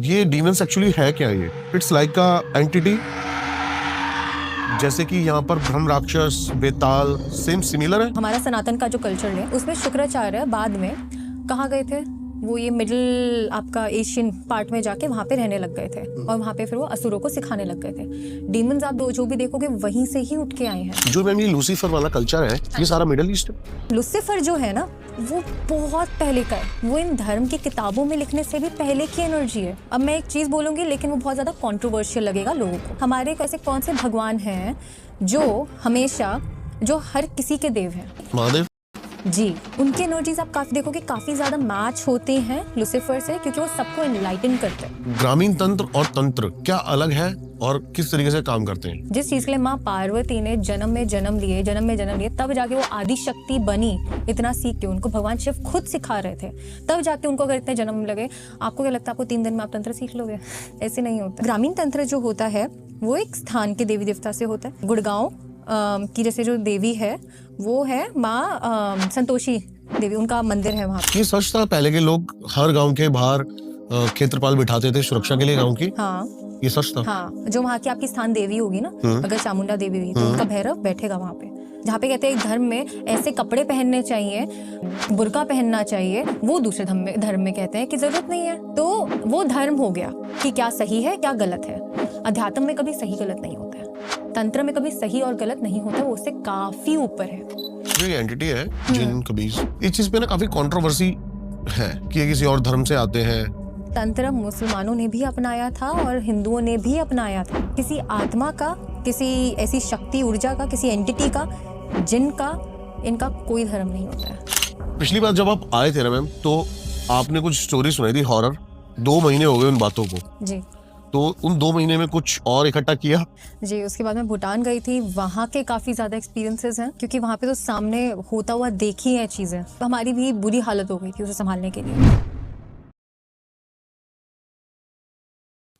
ये demons actually है क्या? ये इट्स लाइक अ एंटिटी, जैसे कि यहाँ पर ब्रह्म राक्षस, बेताल सेम सिमिलर है। हमारा सनातन का जो कल्चर है उसमें शुक्राचार्य बाद में कहाँ गए थे, वो ये मिडिल आपका एशियन पार्ट में जाके वहाँ पे रहने लग गए थे और वहाँ पे फिर वो असुरों को सिखाने लग गए थे। डीमंस आप जो भी देखोगे वहीं से ही उठ के आए हैं। जो मैम ये लूसीफर वाला कल्चर है ये सारा मिडिल ईस्ट है। लूसीफर जो है ना वो बहुत पहले का है, वो इन धर्म की किताबों में लिखने से भी पहले की एनर्जी है। अब मैं एक चीज बोलूंगी लेकिन वो बहुत ज्यादा कंट्रोवर्शियल लगेगा लोगों को। हमारे ऐसे कौन से भगवान हैं जो हमेशा जो हर किसी के देव हैं? महादेव जी, उनके एनर्जीज आप काफी देखोगे काफी ज्यादा मैच होते हैं लूसीफर से, क्योंकि वो सबको एनलाइटन करते हैं। ग्रामीण तंत्र और तंत्र क्या अलग है और किस तरीके से काम करते हैं? जिस चीज के लिए माँ पार्वती ने जन्म में जन्म लिए तब जाके वो आदि शक्ति बनी। इतना सीख के उनको भगवान शिव खुद सिखा रहे थे, तब जाके उनको अगर इतने जन्म लगे। आपको क्या लगता है आपको 3 दिन में आप तंत्र सीख लोगे? ऐसे नहीं होता। ग्रामीण तंत्र जो होता है वो एक स्थान के देवी देवता से होता है। गुड़गांव की जैसे जो देवी है वो है माँ संतोषी देवी, उनका मंदिर है वहाँ। ये सच था पहले के लोग हर गांव के बाहर क्षेत्रपाल बिठाते थे सुरक्षा के लिए गांव की? हाँ ये सच था। हाँ, जो वहाँ की आपकी स्थान देवी होगी ना, अगर चामुंडा देवी हुई तो उनका भैरव बैठेगा वहाँ पे। जहाँ पे कहते हैं एक धर्म में ऐसे कपड़े पहनने चाहिए, बुर्का पहनना चाहिए, वो दूसरे धर्म में कहते हैं कि जरूरत नहीं है। तो वो धर्म हो गया कि क्या सही है क्या गलत है। अध्यात्म में कभी सही गलत नहीं होता है, तंत्र में कभी सही और गलत नहीं होता, वो उससे काफी ऊपर है। जो ये एंटिटी है जिन कबीर, इस चीज पे ना काफी कंट्रोवर्सी है कि ये किसी और धर्म से आते हैं। तंत्र मुसलमानों ने भी अपनाया था और हिंदुओं ने भी अपनाया था। किसी आत्मा का, किसी ऐसी शक्ति ऊर्जा का, किसी एंटिटी का, जिन का, इनका कोई धर्म नहीं होता है। पिछली बार जब आप आए थे ना मैम तो आपने कुछ स्टोरी सुनाई थी हॉरर। 2 महीने हो गए उन बातों को। जी, तो उन 2 महीने में कुछ और इकट्ठा किया? जी, उसके बाद मैं भूटान गई थी। वहाँ के काफी ज्यादा एक्सपीरियंसेस हैं, क्योंकि वहाँ पे तो सामने होता हुआ देखी है चीजें। तो हमारी भी बुरी हालत हो गई थी उसे संभालने के लिए।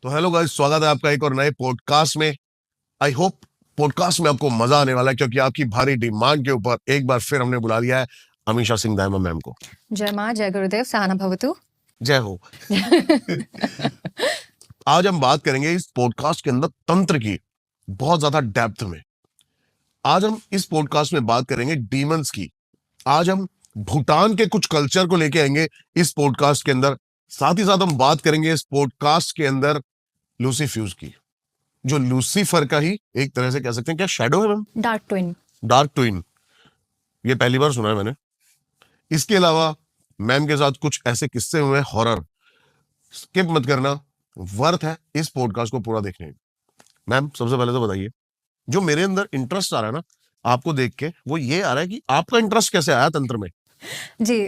तो हेलो गाइस, स्वागत है आपका एक और नए पॉडकास्ट में। आई होप पॉडकास्ट में आपको मजा आने वाला है, क्योंकि आपकी भारी डिमांड के ऊपर एक बार फिर हमने बुला लिया है अमीषा सिंह दायमा मैम को। जय माँ, जय गुरुदेव, सहना भवतु। जय हो। आज हम बात करेंगे इस पॉडकास्ट के अंदर तंत्र की, बहुत ज्यादा डेप्थ में। आज हम इस पॉडकास्ट में बात करेंगे डीमंस की। आज हम भूटान के कुछ कल्चर को लेके आएंगे इस पॉडकास्ट के अंदर। साथ ही साथ हम बात करेंगे इस पॉडकास्ट के अंदर लूसीफ्यूज की, जो लूसीफर का ही एक तरह से कह सकते हैं, क्या शैडो है ma'am? Dark twin. Dark twin, ये पहली बार सुना है मैंने। इसके अलावा मैम के साथ कुछ ऐसे किस्से हुए हॉरर, स्किप मत करना, वर्थ है इस पॉडकास्ट को पूरा देखने। मैम सबसे पहले तो बताइए, जो मेरे अंदर इंटरेस्ट आ रहा है ना आपको देख के, वो ये आ रहा है कि आपका इंटरेस्ट कैसे आया तंत्र में? जी,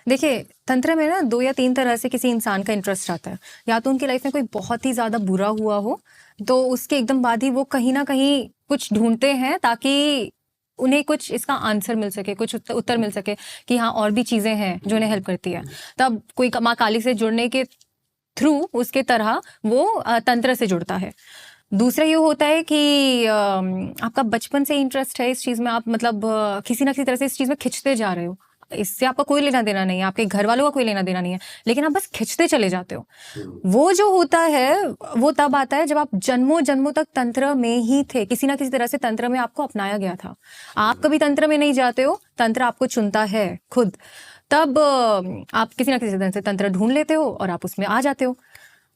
देखिए, तंत्र में ना 2 या 3 तरह से किसी इंसान का इंटरेस्ट आता है। या तो उनकी लाइफ में कोई बहुत ही ज्यादा बुरा हुआ हो, तो उसके एकदम बाद ही वो कहीं ना कहीं कुछ ढूंढते हैं ताकि उन्हें कुछ इसका आंसर मिल सके, कुछ उत्तर मिल सके कि हाँ और भी चीजें हैं जो उन्हें हेल्प करती है। तब कोई माँ काली से जुड़ने के थ्रू उसके तरह वो तंत्र से जुड़ता है। दूसरा ये होता है कि आपका बचपन से इंटरेस्ट है इस चीज में, आप मतलब किसी ना किसी तरह से इस चीज में खिंचते जा रहे हो। इससे आपका कोई लेना देना नहीं है, आपके घर वालों का कोई लेना देना नहीं है, लेकिन आप बस खिंचते चले जाते हो। वो जो होता है वो तब आता है जब आप जन्मों जन्मों तक तंत्र में ही थे, किसी ना किसी तरह से तंत्र में आपको अपनाया गया था। आप कभी तंत्र में नहीं जाते हो, तंत्र आपको चुनता है खुद। तब आप किसी ना किसी तरह से तंत्र ढूंढ लेते हो और आप उसमें आ जाते हो।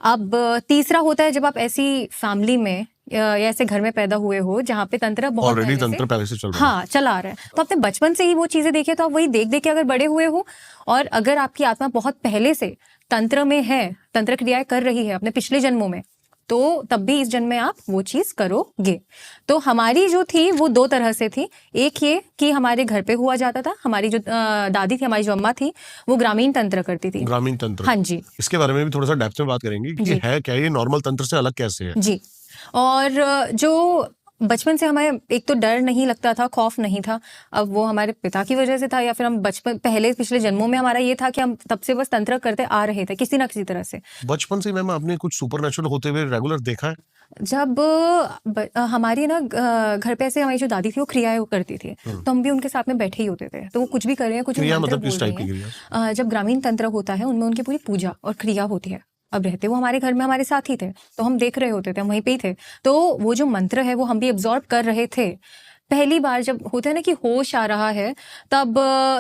अब तीसरा होता है जब आप ऐसी फैमिली में या ऐसे घर में पैदा हुए हो जहाँ पे तंत्र बहुत ऑलरेडी तंत्र पहले से चल रहा है। हाँ, चला आ रहा है। तो आपने बचपन से ही वो चीजें देखी, तो आप वही देख देख के अगर बड़े हुए हो, और अगर आपकी आत्मा बहुत पहले से तंत्र में है, तंत्र क्रियाएं कर रही है अपने पिछले जन्मों में, तो तब भी इस जन्म में आप वो चीज करोगे। तो हमारी जो थी वो 2 तरह से थी। एक ये कि हमारे घर पे हुआ जाता था, हमारी जो दादी थी, हमारी जो अम्मा थी, वो ग्रामीण तंत्र करती थी। ग्रामीण तंत्र, हाँ जी, इसके बारे में भी थोड़ा सा डेप्थ में बात करेंगे कि है क्या, ये नॉर्मल तंत्र से अलग कैसे है? जी। और जो बचपन से हमें एक तो डर नहीं लगता था, खौफ नहीं था। अब वो हमारे पिता की वजह से था, या फिर हम बचपन पहले पिछले जन्मों में हमारा ये था कि हम तब से बस तंत्र करते आ रहे थे किसी ना किसी तरह से। बचपन से मैम आपने कुछ सुपरनेचुरल होते हुए रेगुलर देखा है? जब हमारी ना घर पे ऐसे हमारी जो दादी थी वो क्रियाएं करती थी, तो हम भी उनके साथ में बैठे ही होते थे। तो वो कुछ भी कर रहे हैं, कुछ क्रिया मंत्र मतलब किस बोल टाइप की रही क्रिया? हैं। जब ग्रामीण तंत्र होता है उनमें उनकी पूरी पूजा और क्रिया होती है। अब रहते वो हमारे घर में हमारे साथ ही थे, तो हम देख रहे होते थे, हम वहीं पे ही थे। तो वो जो मंत्र है वो हम भी एब्जॉर्ब कर रहे थे। पहली बार जब होता है ना कि होश आ रहा है, तब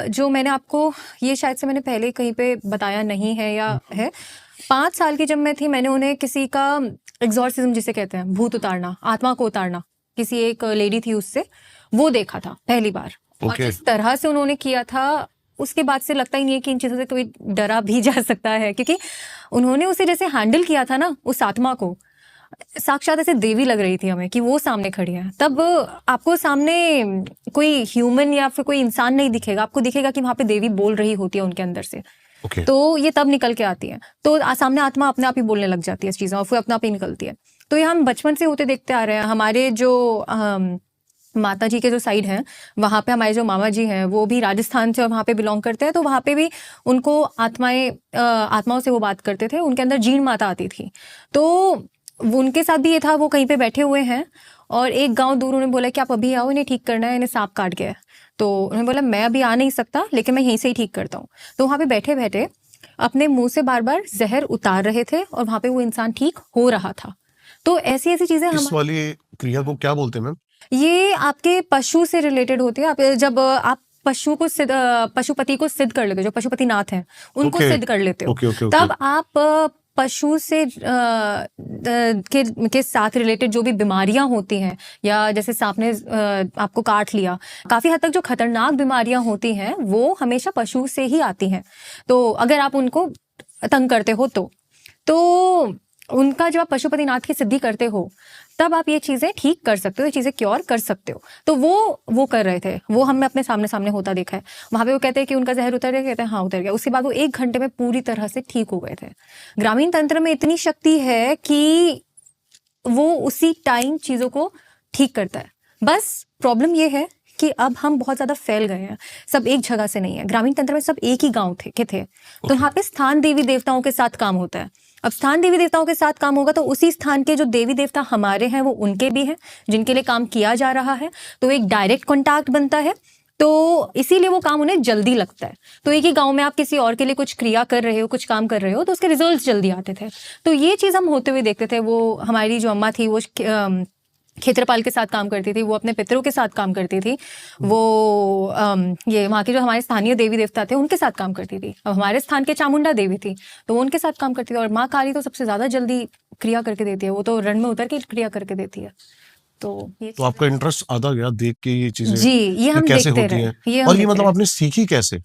जो मैंने आपको, ये शायद से मैंने पहले कहीं पे बताया नहीं है या है, 5 साल की जब मैं थी, मैंने उन्हें किसी का एग्जॉर्सिज्म जिसे कहते हैं, भूत उतारना, आत्मा को उतारना, किसी एक लेडी थी उससे, वो देखा था पहली बार। और ओके। जिस तरह से उन्होंने किया था, उसके बाद से लगता ही नहीं है कि इन चीजों से कोई डरा भी जा सकता है, क्योंकि उन्होंने उसे जैसे हैंडल किया था ना, उस आत्मा को, साक्षात ऐसे देवी लग रही थी हमें कि वो सामने खड़ी है। तब आपको सामने कोई ह्यूमन या फिर कोई इंसान नहीं दिखेगा, आपको दिखेगा कि वहां पे देवी बोल रही होती है उनके अंदर से। ओके। तो ये तब निकल के आती है, तो सामने आत्मा अपने आप ही बोलने लग जाती है इस चीज़ों, और फिर अपने आप ही निकलती है। तो ये हम बचपन से होते देखते आ रहे हैं। हमारे जो माता जी के जो साइड हैं, वहाँ पे हमारे जो मामा जी हैं वो भी राजस्थान से और वहाँ पे बिलोंग करते हैं, तो वहाँ पे भी उनको आत्माओं से वो बात करते थे, उनके अंदर जीण माता आती थी। तो उनके साथ भी ये था, वो कहीं पे बैठे हुए हैं और एक गांव दूर उन्होंने बोला कि आप अभी आओ, इन्हें ठीक करना है, इन्हें सांप काट गया है। तो उन्होंने बोला मैं अभी आ नहीं सकता, लेकिन मैं यहीं से ही ठीक करता हूँ। तो वहाँ पे बैठे बैठे अपने मुंह से बार बार जहर उतार रहे थे और वहाँ पे वो इंसान ठीक हो रहा था। तो ऐसी ऐसी चीजें इस वाली क्रिया को क्या बोलते हैं मैम? ये आपके पशु से रिलेटेड होती है। आप जब आप पशुपति को सिद्ध कर लेते हो, जो पशुपतिनाथ हैं उनको ओके। सिद्ध कर लेते हो, ओके ओके ओके। तब आप पशु से के साथ रिलेटेड जो भी बीमारियां होती हैं, या जैसे सांप ने आपको काट लिया, काफी हद तक जो खतरनाक बीमारियां होती हैं वो हमेशा पशु से ही आती हैं। तो अगर आप उनको तंग करते हो तो उनका जब आप पशुपतिनाथ की सिद्धि करते हो, तब आप ये चीजें ठीक कर सकते हो, ये चीजें क्योर कर सकते हो। तो वो कर रहे थे, वो हमने अपने सामने सामने होता देखा है। वहां पे वो कहते हैं कि उनका जहर उतर गया, कहते हैं हाँ उतर गया। उसके बाद वो 1 घंटे में पूरी तरह से ठीक हो गए थे। ग्रामीण तंत्र में इतनी शक्ति है कि वो उसी टाइम चीजों को ठीक करता है। बस प्रॉब्लम ये है कि अब हम बहुत ज्यादा फैल गए हैं, सब एक जगह से नहीं है। ग्रामीण तंत्र में सब एक ही गांव थे तो वहां पे स्थान देवी देवताओं के साथ काम होता है। अब स्थान देवी देवताओं के साथ काम होगा तो उसी स्थान के जो देवी देवता हमारे हैं वो उनके भी हैं, जिनके लिए काम किया जा रहा है, तो एक डायरेक्ट कॉन्टैक्ट बनता है। तो इसीलिए वो काम उन्हें जल्दी लगता है। तो एक ही गांव में आप किसी और के लिए कुछ क्रिया कर रहे हो, कुछ काम कर रहे हो, तो उसके रिजल्ट्स जल्दी आते थे। तो ये चीज हम होते हुए देखते थे। वो हमारी जो अम्मा थी वो क्षेत्रपाल के साथ काम करती थी, वो अपने पितरों के साथ काम करती थी, वो ये वहाँ के जो हमारे स्थानीय देवी देवता थे उनके साथ काम करती थी। अब हमारे स्थान के चामुंडा देवी थी तो वो उनके साथ काम करती थी। और माँ काली तो सबसे ज्यादा जल्दी क्रिया करके देती है, वो तो रण में उतर के क्रिया करके देती है। तो ये तो आपका इंटरेस्ट आता गया देख के ये चीजें जी, ये हम कैसे देखते होती रहे, हैं, हम और ये देखते मतलब रहे। आपने सीखी कैसे?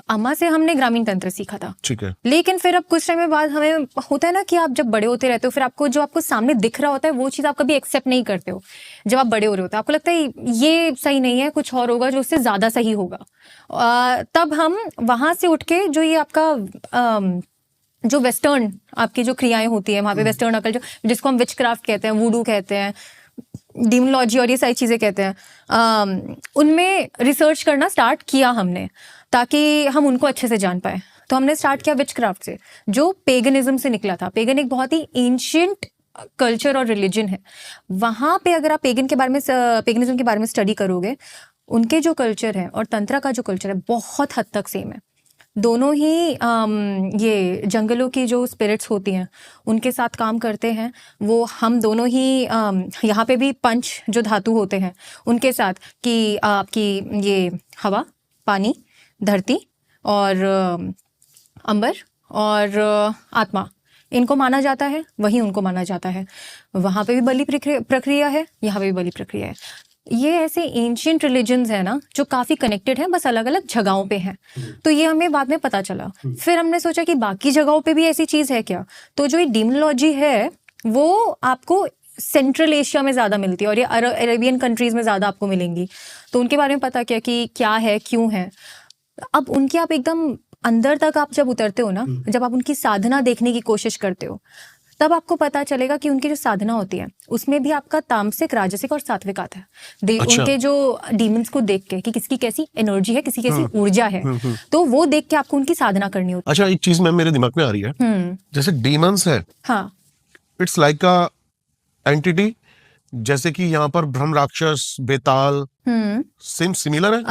अम्मा से हमने ग्रामीण तंत्र सीखा था। ठीक है। लेकिन फिर अब कुछ टाइम बाद हमें होता है ना कि आप जब बड़े होते रहते हो, फिर आपको जो आपको सामने दिख रहा होता है वो चीज आप कभी एक्सेप्ट नहीं करते हो। जब आप बड़े हो रहे होते हो आपको लगता है ये सही नहीं है, कुछ और होगा जो उससे ज्यादा सही होगा। तब हम वहां से उठ के जो ये आपका जो वेस्टर्न आपकी जो क्रियाएं होती है वहां पे, वेस्टर्न अकल जिसको हम विचक्राफ्ट कहते हैं, वूडू कहते हैं, डीमोलॉजी और ये सारी चीजें कहते हैं, उनमें रिसर्च करना स्टार्ट किया हमने ताकि हम उनको अच्छे से जान पाए। तो हमने स्टार्ट किया विचक्राफ्ट से, जो पेगनिज्म से निकला था। पेगन एक बहुत ही एंशिएंट कल्चर और रिलीजन है। वहां पे अगर आप पेगनिज्म के बारे में स्टडी करोगे, उनके जो कल्चर है और तंत्र का जो कल्चर है बहुत हद तक सेम है। दोनों ही ये जंगलों की जो स्पिरिट्स होती हैं उनके साथ काम करते हैं। वो हम दोनों ही यहाँ पे भी पंच जो धातु होते हैं उनके साथ, कि आपकी ये हवा, पानी, धरती और अंबर और आत्मा, इनको माना जाता है, वही उनको माना जाता है। वहाँ पे भी बलि प्रक्रिया है, यहाँ पे भी बलि प्रक्रिया है। ये ऐसे एंशिएंट रिलीजन्स है ना जो काफी कनेक्टेड हैं, बस अलग अलग जगहों पे हैं। तो ये हमें बाद में पता चला। फिर हमने सोचा कि बाकी जगहों पे भी ऐसी चीज है क्या। तो जो ये डीमोलॉजी है वो आपको सेंट्रल एशिया में ज्यादा मिलती है और ये अरेबियन कंट्रीज में ज्यादा आपको मिलेंगी। तो उनके बारे में पता किया कि क्या है, क्यों है। अब उनकी आप एकदम अंदर तक आप जब उतरते हो ना, जब आप उनकी साधना देखने की कोशिश करते हो, तब आपको पता चलेगा कि उनकी जो साधना होती है उसमें भी आपका तामसिक, राजसिक और सात्विक आता है। अच्छा। उनके जो डीमंस को देख के कि किसकी कैसी एनर्जी है, किसकी कैसी ऊर्जा है, तो वो देख के आपको उनकी साधना करनी होती अच्छा, एक चीज मैम मेरे दिमाग में आ रही है, है। जैसे डीमंस है, हाँ, इट्स लाइक अ एंटिटी, जैसे कि यहाँ पर ब्रह्म राक्षस, बेताल, सेम सिमिलर है?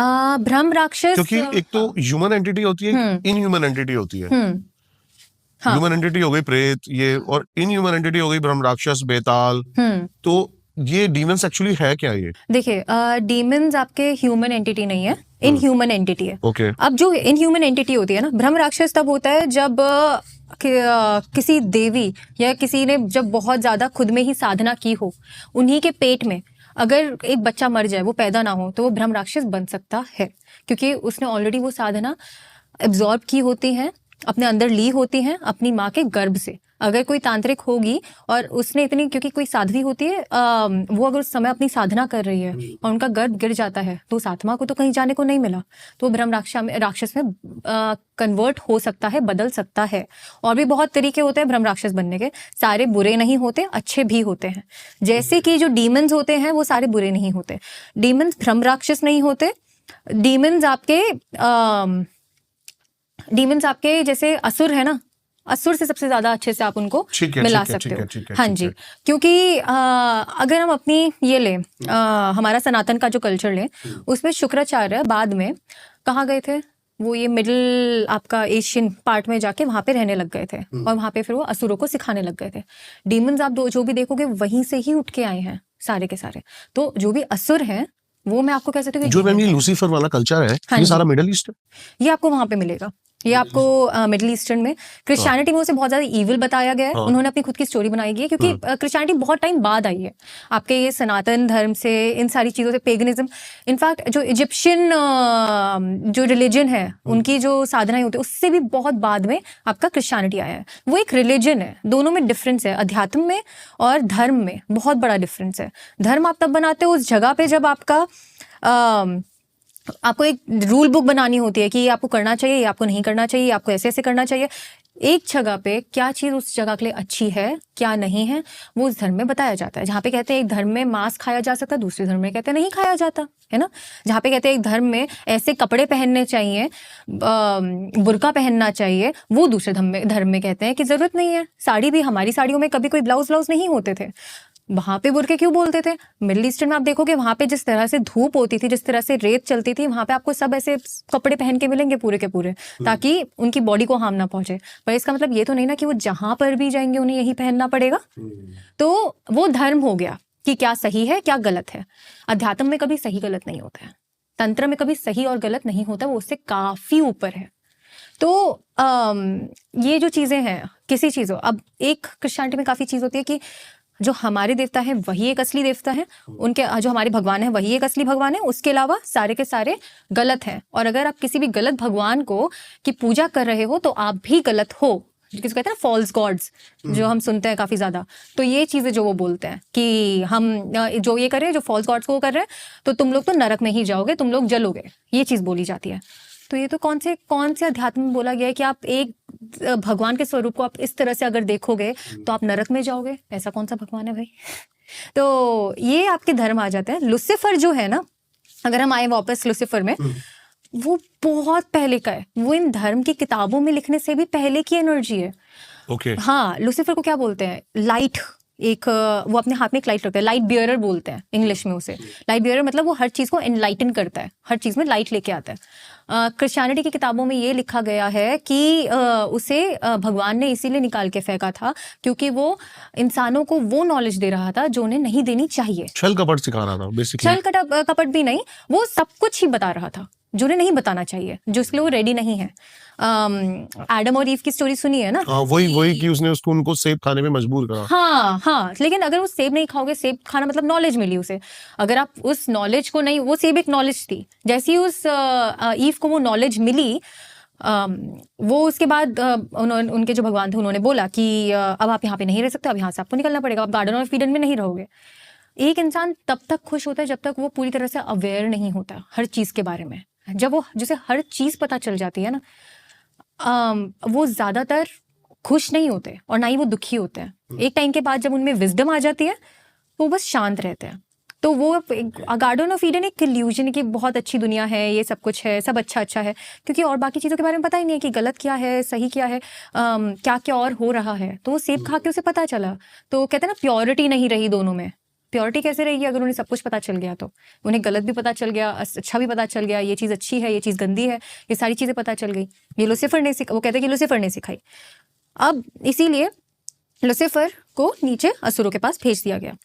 ब्रह्म राक्षस, क्योंकि एक तो ह्यूमन एंटिटी होती है, इनह्यूमन एंटिटी होती है। हाँ। ह्यूमन एंटिटी हो गई प्रेत ये, और इन ह्यूमन एंटिटी हो गई ब्रह्म राक्षस बेताल। तो ये डीमंस एक्चुअली है क्या ये? देखिए, डीमंस आपके ह्यूमन एंटिटी नहीं है, इन ह्यूमन एंटिटी है। ओके। अब जो इन ह्यूमन एंटिटी होती है ना, ब्रह्म राक्षस तब होता है जब किसी देवी या किसी ने जब बहुत ज्यादा खुद में ही साधना की हो, उन्हीं के पेट में अगर एक बच्चा मर जाए, वो पैदा ना हो, तो वो ब्रह्म राक्षस बन सकता है, क्योंकि उसने ऑलरेडी वो साधना एब्जॉर्ब की होती है, अपने अंदर ली होती है अपनी माँ के गर्भ से। अगर कोई तांत्रिक होगी और उसने इतनी, क्योंकि कोई साध्वी होती है, वो अगर उस समय अपनी साधना कर रही है और उनका गर्भ गिर जाता है, तो उस आत्मा को तो कहीं जाने को नहीं मिला, तो ब्रह्म राक्षस में कन्वर्ट हो सकता है, बदल सकता है। और भी बहुत तरीके होते हैं ब्रह्म राक्षस बनने के, सारे बुरे नहीं होते, अच्छे भी होते हैं। जैसे कि जो डीमंस होते हैं वो सारे बुरे नहीं होते, डीमंस ब्रह्म राक्षस नहीं होते। डीमंस आपके जैसे असुर है ना, असुर से सबसे ज्यादा अच्छे से आप उनको मिला सकते हो। हाँ जी, क्योंकि अगर हम अपनी ये ले हमारा सनातन का जो कल्चर ले, उसमें शुक्राचार्य बाद में कहाँ गए थे, वो ये मिडिल आपका एशियन पार्ट में जाके वहां पे रहने लग गए थे, और वहां पे फिर वो असुरों को सिखाने लग गए थे। डीमंस आप जो भी देखोगे वहीं से ही उठ के आए हैं सारे के सारे। तो जो भी असुर हैं वो मैं आपको कह सकती हूँ, जो मैम ये लूसीफर वाला कल्चर है, ये सारा मिडिल ईस्ट है? ये आपको वहां पे मिलेगा, ये आपको मिडिल ईस्टर्न में। क्रिश्चियनिटी में उसे बहुत ज्यादा इविल बताया गया है, उन्होंने अपनी खुद की स्टोरी बनाई गई है, क्योंकि क्रिश्चियनिटी बहुत टाइम बाद आई है आपके ये सनातन धर्म से, इन सारी चीजों से, पेगनिज्म। इनफैक्ट जो इजिप्शियन जो रिलीजन है, उनकी जो साधनाएं होती है, उससे भी बहुत बाद में आपका क्रिश्चियनिटी आया है। वो एक रिलीजन है, दोनों में डिफरेंस है, अध्यात्म में और धर्म में बहुत बड़ा डिफरेंस है। धर्म आप तब बनाते हो उस जगह पे जब आपको एक रूल बुक बनानी होती है कि आपको करना चाहिए, ये आपको नहीं करना चाहिए, आपको ऐसे ऐसे करना चाहिए। एक जगह पे क्या चीज उस जगह के लिए अच्छी है, क्या नहीं है, वो उस धर्म में बताया जाता है। जहाँ पे कहते हैं एक धर्म में मांस खाया जा सकता है, दूसरे धर्म में कहते हैं नहीं खाया जाता है ना। जहाँ पे कहते हैं एक धर्म में ऐसे कपड़े पहनने चाहिए, बुर्का पहनना चाहिए, वो दूसरे धर्म में कहते हैं कि जरूरत नहीं है। साड़ी भी, हमारी साड़ियों में कभी कोई ब्लाउज नहीं होते थे, वहां पे बुरके क्यों बोलते थे? मिडिल ईस्टर्न में आप देखोगे वहां पे जिस तरह से धूप होती थी, जिस तरह से रेत चलती थी, वहां पे आपको सब ऐसे कपड़े पहन के मिलेंगे पूरे के पूरे, ताकि उनकी बॉडी को हार्म ना पहुंचे। पर इसका मतलब ये तो नहीं ना कि वो जहां पर भी जाएंगे उन्हें यही पहनना पड़ेगा। तो वो धर्म हो गया कि क्या सही है क्या गलत है। अध्यात्म में कभी सही गलत नहीं होता है, तंत्र में कभी सही और गलत नहीं होता, वो उससे काफी ऊपर है। तो ये जो चीजें हैं किसी चीजों, अब एक क्रिश्चियनिटी में काफी चीज होती है कि जो हमारे देवता है वही एक असली देवता है, उनके जो हमारे भगवान है वही एक असली भगवान है, उसके अलावा सारे के सारे गलत हैं। और अगर आप किसी भी गलत भगवान को की पूजा कर रहे हो तो आप भी गलत हो। किसको कहते हैं ना, फॉल्स गॉड्स, जो हम सुनते हैं काफी ज्यादा। तो ये चीजें जो वो बोलते हैं कि हम जो ये कर रहे हैं, जो फॉल्स गॉड्स को कर रहे हैं, तो तुम लोग तो नरक में ही जाओगे, तुम लोग जलोगे, ये चीज बोली जाती है। तो ये तो कौन से अध्यात्म में बोला गया है कि आप एक भगवान के स्वरूप को आप इस तरह से अगर देखोगे तो आप नरक में जाओगे? ऐसा कौन सा भगवान है भाई? तो ये आपके धर्म आ जाते हैं। लुसिफर जो है ना, अगर हम आए वापस लुसिफर में, वो बहुत पहले का है, वो इन धर्म की किताबों में लिखने से भी पहले की एनर्जी है। ओके। हाँ, लुसिफर को क्या बोलते हैं? लाइट, एक वो अपने हाथ में एक लाइट रखता है, लाइट बियरर बोलते हैं इंग्लिश में उसे। लाइट बियरर मतलब वो हर चीज को एनलाइटन करता है, हर चीज में लाइट लेके आता है। क्रिश्चियनिटी की किताबों में ये लिखा गया है कि उसे भगवान ने इसीलिए निकाल के फेंका था क्योंकि वो इंसानों को वो नॉलेज दे रहा था जो उन्हें नहीं देनी चाहिए। छल कपट सिखा रहा था बेसिकली। छल कपट भी नहीं, वो सब कुछ ही बता रहा था जो उन्हें नहीं बताना चाहिए, जो इसके लिए वो रेडी नहीं है। एडम और ईव की स्टोरी सुनी है ना? वही कि उसने उनको सेब खाने में मजबूर करा। हाँ, लेकिन अगर वो सेब नहीं खाओगे, सेब खाना मतलब नॉलेज मिली उसे, अगर आप उस नॉलेज को नहीं, वो सेब एक नॉलेज थी, जैसे ही उस ईव को वो नॉलेज मिली, वो उसके बाद उनके जो भगवान थे उन्होंने बोला कि अब आप यहाँ पे नहीं रह सकते, अब यहाँ से आपको निकलना पड़ेगा, आप गार्डन ऑफ ईडन में नहीं रहोगे। एक इंसान तब तक खुश होता है जब तक वो पूरी तरह से अवेयर नहीं होता हर चीज के बारे में। जब वो जिसे हर चीज पता चल जाती है ना, वो ज्यादातर खुश नहीं होते और ना ही वो दुखी होते हैं। एक टाइम के बाद जब उनमें विजडम आ जाती है तो वो बस शांत रहते हैं। तो वो गार्डन ऑफ ईडन एक इल्यूजन की बहुत अच्छी दुनिया है, ये सब कुछ है, सब अच्छा है, क्योंकि और बाकी चीज़ों के बारे में पता ही नहीं है कि गलत क्या है, सही क्या है, क्या क्या और हो रहा है। तो वो सेब खा के उसे पता चला। तो कहते हैं ना, प्योरिटी नहीं रही दोनों में। प्योरिटी कैसे रहेगी अगर उन्हें सब कुछ पता चल गया? तो उन्हें गलत भी पता चल गया, अच्छा भी पता चल गया, ये चीज़ अच्छी है, ये चीज़ गंदी है, ये सारी चीज़ें पता चल गई। ये लुसिफर ने वो कहते हैं कि लुसिफर ने सिखाई। अब इसीलिए लुसिफर को नीचे असुरों के पास भेज दिया गया।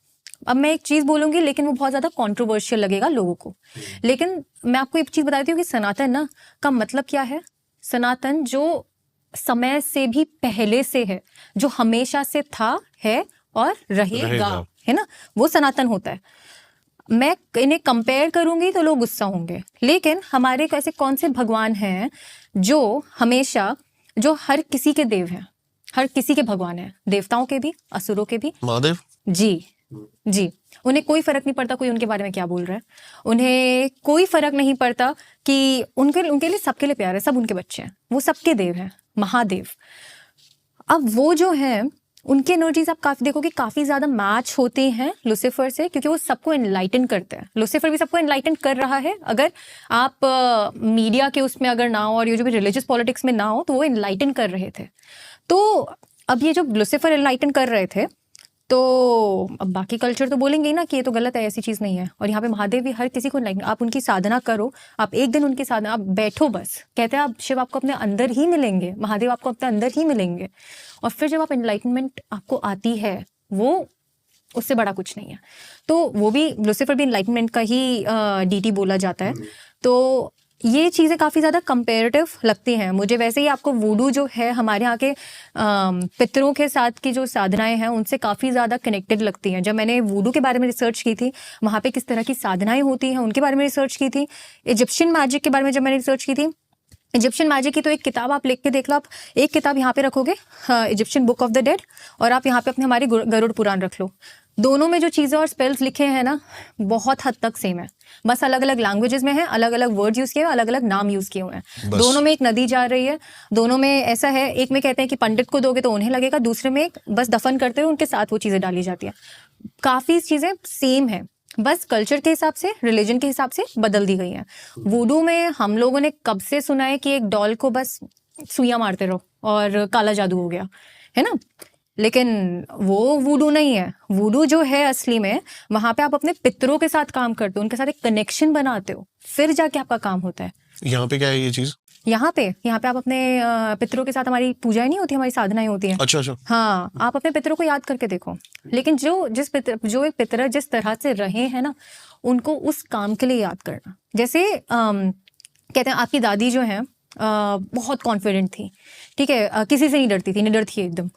अब मैं एक चीज बोलूंगी लेकिन वो बहुत ज्यादा कंट्रोवर्शियल लगेगा लोगों को, लेकिन मैं आपको एक चीज बताती हूँ कि सनातन ना का मतलब क्या है। सनातन जो समय से भी पहले से है, जो हमेशा से था, है और रहेगा, है ना, वो सनातन होता है। मैं इन्हें कंपेयर करूंगी तो लोग गुस्सा होंगे, लेकिन हमारे ऐसे कौन से भगवान हैं जो हमेशा, जो हर किसी के देव हैं, हर किसी के भगवान हैं, देवताओं के भी, असुरों के भी। महादेव जी जी, उन्हें कोई फर्क नहीं पड़ता कोई उनके बारे में क्या बोल रहा है, उन्हें कोई फर्क नहीं पड़ता कि उनके लिए सबके लिए प्यार है, सब उनके बच्चे हैं, वो सबके देव हैं, महादेव। अब वो जो है उनके एनर्जीज आप काफी देखोगे काफी ज्यादा मैच होते हैं लुसिफर से, क्योंकि वो सबको एनलाइटन करते हैं। लुसिफर भी सबको एनलाइटन कर रहा है, अगर आप मीडिया के उसमें अगर ना हो और ये जो भी रिलीजियस पॉलिटिक्स में ना हो तो वो एनलाइटन कर रहे थे। तो अब ये जो लुसिफर एनलाइटन कर रहे थे, तो अब बाकी कल्चर तो बोलेंगे ही ना कि ये तो गलत है, ऐसी चीज नहीं है। और यहाँ पे महादेव भी हर किसी को एनलाइटन, आप उनकी साधना करो, आप एक दिन उनकी साधना, आप बैठो बस, कहते हैं आप शिव आपको अपने अंदर ही मिलेंगे, महादेव आपको अपने अंदर ही मिलेंगे, और फिर जब आप एनलाइटनमेंट आपको आती है, वो उससे बड़ा कुछ नहीं है। तो वो भी लुसिफर भी एनलाइटनमेंट का ही डीटी बोला जाता है। तो ये चीज़ें काफ़ी ज़्यादा कंपेरेटिव लगती हैं मुझे। वैसे ही आपको वुडू जो है हमारे यहाँ के पितरों के साथ की जो साधनाएं हैं उनसे काफ़ी ज़्यादा कनेक्टेड लगती हैं। जब मैंने वुडू के बारे में रिसर्च की थी, वहाँ पे किस तरह की साधनाएं होती हैं उनके बारे में रिसर्च की थी। इजिप्शियन मैजिक के बारे में जब मैंने रिसर्च की थी, इजिप्शियन मैजिक की तो एक किताब आप लिख के देख लो, आप एक किताब यहाँ पे रखोगे, Egyptian book of the dead, और आप यहाँ पे अपने हमारी गरुड़ पुराण रख लो, दोनों में जो चीज़ें और स्पेल्स लिखे हैं ना बहुत हद तक सेम है, बस अलग अलग लैंग्वेजेस में है, अलग अलग वर्ड्स यूज किए हुए, अलग अलग नाम यूज किए हुए हैं। दोनों में एक नदी जा रही है, दोनों में ऐसा है, एक में कहते हैं कि पंडित को दोगे तो उन्हें लगेगा, दूसरे में एक बस दफन करते हुए उनके साथ वो चीज़ें डाली जाती है। काफ़ी चीज़ें सेम है, बस कल्चर के हिसाब से, रिलीजन के हिसाब से बदल दी गई हैं। वुडू में हम लोगों ने कब से सुना है कि एक डॉल को बस सुइयां मारते रहो और काला जादू हो गया, है ना, लेकिन वो वुडू नहीं है। वुडू जो है असली में, वहां पे आप अपने पितरों के साथ काम करते हो, उनके साथ एक कनेक्शन बनाते हो, फिर जाके आपका काम होता है। यहाँ पे क्या है ये चीज? यहाँ पे आप अपने पितरों के साथ, हमारी पूजाएं नहीं होती, हमारी साधनाएं होती हैं। अच्छा अच्छा। हाँ, आप अपने पितरों को याद करके देखो, लेकिन जो एक पितर जिस तरह से रहे हैं ना, उनको उस काम के लिए याद करना। जैसे कहते हैं आपकी दादी जो है बहुत कॉन्फिडेंट थी, ठीक है, किसी से नहीं डरती थी, निडर थी एकदम,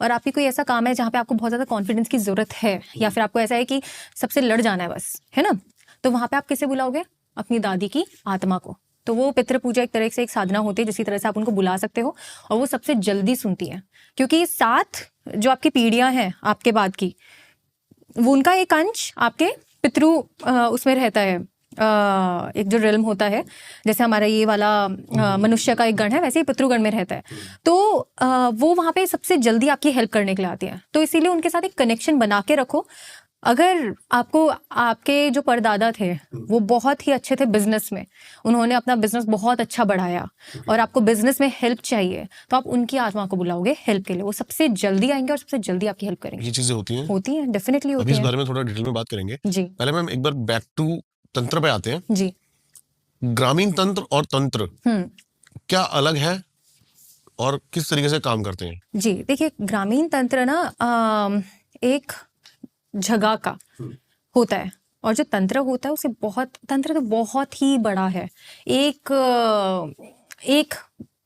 और आपकी कोई ऐसा काम है जहाँ पे आपको बहुत ज़्यादा कॉन्फिडेंस की ज़रूरत है, या फिर आपको ऐसा है कि सबसे लड़ जाना है बस, है ना, तो वहाँ पे आप किसे बुलाओगे? अपनी दादी की आत्मा को। तो वो पितृ पूजा एक तरह से एक साधना होती है जिसकी तरह से आप उनको बुला सकते हो, और वो सबसे जल्दी सुनती है, क्योंकि 7 जो आपकी पीढ़ियाँ हैं आपके बाद की, वो उनका एक अंश आपके पितृ उसमें रहता है, एक जो रिल्म होता है, जैसे हमारा ये वाला मनुष्य का एक गण है, वैसे ही पितृगण में रहता है। तो वो वहाँ पे सबसे जल्दी आपकी हेल्प करने के लिए आती है, तो इसीलिए उनके साथ एक कनेक्शन बना के रखो। अगर आपको, आपके जो परदादा थे वो बहुत ही अच्छे थे बिजनेस में, उन्होंने अपना बिजनेस बहुत अच्छा बढ़ाया, और आपको बिजनेस में हेल्प चाहिए, तो आप उनकी आत्मा को बुलाओगे हेल्प के लिए, वो सबसे जल्दी आएंगे और सबसे जल्दी आपकी हेल्प करेंगे। ये चीजें होती हैं डेफिनेटली होती हैं। हैं। इस बारे में थोड़ा डिटेल में बात करेंगे जी। पहले मैम एक बार बैक टू तंत्र पे आते हैं जी। ग्रामीण तंत्र और तंत्र क्या अलग है और किस तरीके से काम करते हैं? जी देखिए, ग्रामीण तंत्र ना एक जगह का होता है, और जो तंत्र होता है उसे तंत्र तो बहुत ही बड़ा है। एक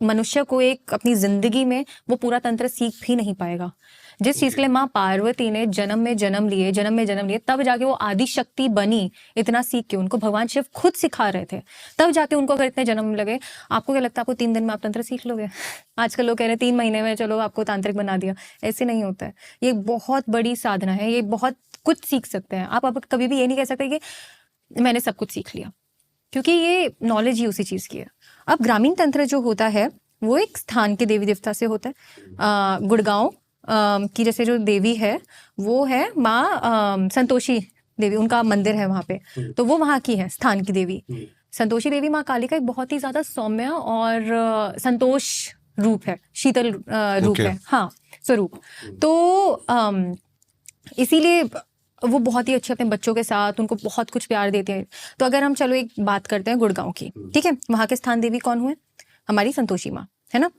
मनुष्य को एक अपनी जिंदगी में वो पूरा तंत्र सीख भी नहीं पाएगा। जिस चीज के लिए माँ पार्वती ने जन्म में जन्म लिए, तब जाके वो आदि शक्ति बनी, इतना सीख के उनको भगवान शिव खुद सिखा रहे थे, तब जाके उनको अगर इतने जन्म लगे। आपको क्या लगता है आपको 3 दिन में आप तंत्र सीख लोगे? आजकल लोग कह रहे हैं 3 महीने में चलो आपको तांत्रिक बना दिया, ऐसे नहीं होता है। ये बहुत बड़ी साधना है, ये बहुत कुछ सीख सकते हैं आप। कभी भी ये नहीं कह सकते कि मैंने सब कुछ सीख लिया, क्योंकि ये नॉलेज ही उसी चीज की है। अब ग्रामीण तंत्र जो होता है वो एक स्थान के देवी देवता से होता है। गुड़गांव की जैसे जो देवी है वो है माँ संतोषी देवी, उनका मंदिर है वहाँ पे, तो वो वहाँ की है स्थान की देवी। संतोषी देवी माँ काली का एक बहुत ही ज्यादा सौम्य और संतोष रूप है, शीतल रूप है, हाँ, स्वरूप। तो इसीलिए वो बहुत ही अच्छे अपने बच्चों के साथ उनको बहुत कुछ प्यार देते हैं। तो अगर हम चलो एक बात करते हैं गुड़गांव की, ठीक है, वहाँ के स्थान देवी कौन हुए? हमारी संतोषी माँ, है ना।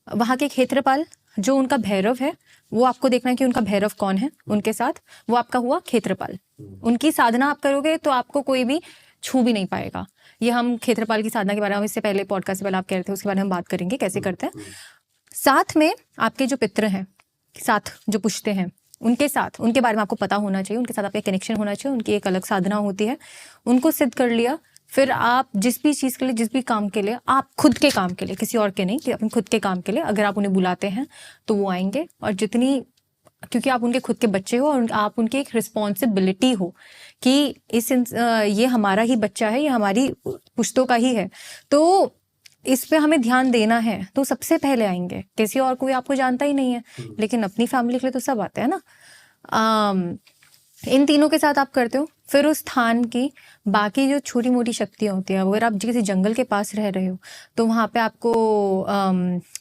वहाँ के क्षेत्रपाल जो उनका भैरव है वो आपको देखना है कि उनका भैरव कौन है उनके साथ, वो आपका हुआ क्षेत्रपाल। उनकी साधना आप करोगे तो आपको कोई भी छू भी नहीं पाएगा। ये हम क्षेत्रपाल की साधना के बारे में, हम इससे पहले पॉडकास्ट से पहले आप कह रहे थे, उसके बारे में हम बात करेंगे कैसे करते हैं। साथ में आपके जो पितृ हैं, साथ जो पुश्ते हैं, उनके साथ, उनके बारे में आपको पता होना चाहिए, उनके साथ आपका कनेक्शन होना चाहिए। उनकी एक अलग साधना होती है, उनको सिद्ध कर लिया, फिर आप जिस भी चीज़ के लिए, जिस भी काम के लिए, आप खुद के काम के लिए, किसी और के नहीं, कि अपने खुद के काम के लिए अगर आप उन्हें बुलाते हैं तो वो आएंगे। और जितनी, क्योंकि आप उनके खुद के बच्चे हो और आप उनकी एक रिस्पॉन्सिबिलिटी हो कि ये हमारा ही बच्चा है, ये हमारी पुश्तों का ही है, तो इस पे हमें ध्यान देना है, तो सबसे पहले आएंगे। किसी और कोई आपको जानता ही नहीं है, लेकिन अपनी फैमिली के लिए तो सब आते हैं ना। इन तीनों के साथ आप करते हो। फिर उस स्थान की बाकी जो छोटी मोटी शक्तियाँ होती हैं, अगर आप किसी जंगल के पास रह रहे हो तो वहाँ पे आपको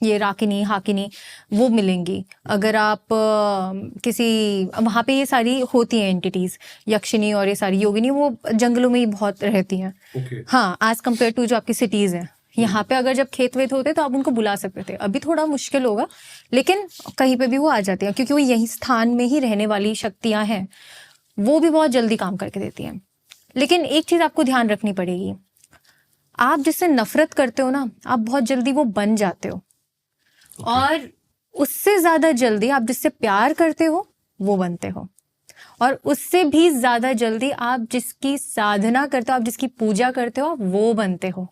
ये राकिनी, हाकिनी वो मिलेंगी। अगर आप किसी, वहाँ पे ये सारी होती हैं एंटिटीज, यक्षिनी और ये सारी योगिनी, वो जंगलों में ही बहुत रहती हैं। हाँ, एज कम्पेयर टू जो आपकी सिटीज हैं। यहाँ पे अगर जब खेत वेत होते तो आप उनको बुला सकते थे, अभी थोड़ा मुश्किल होगा, लेकिन कहीं पे भी वो आ जाती हैं, क्योंकि वो यही स्थान में ही रहने वाली शक्तियां हैं। वो भी बहुत जल्दी काम करके देती हैं। लेकिन एक चीज आपको ध्यान रखनी पड़ेगी, आप जिससे नफरत करते हो ना, आप बहुत जल्दी वो बन जाते हो। और उससे ज्यादा जल्दी आप जिससे प्यार करते हो वो बनते हो। और उससे भी ज्यादा जल्दी आप जिसकी साधना करते हो, आप जिसकी पूजा करते हो, वो बनते हो।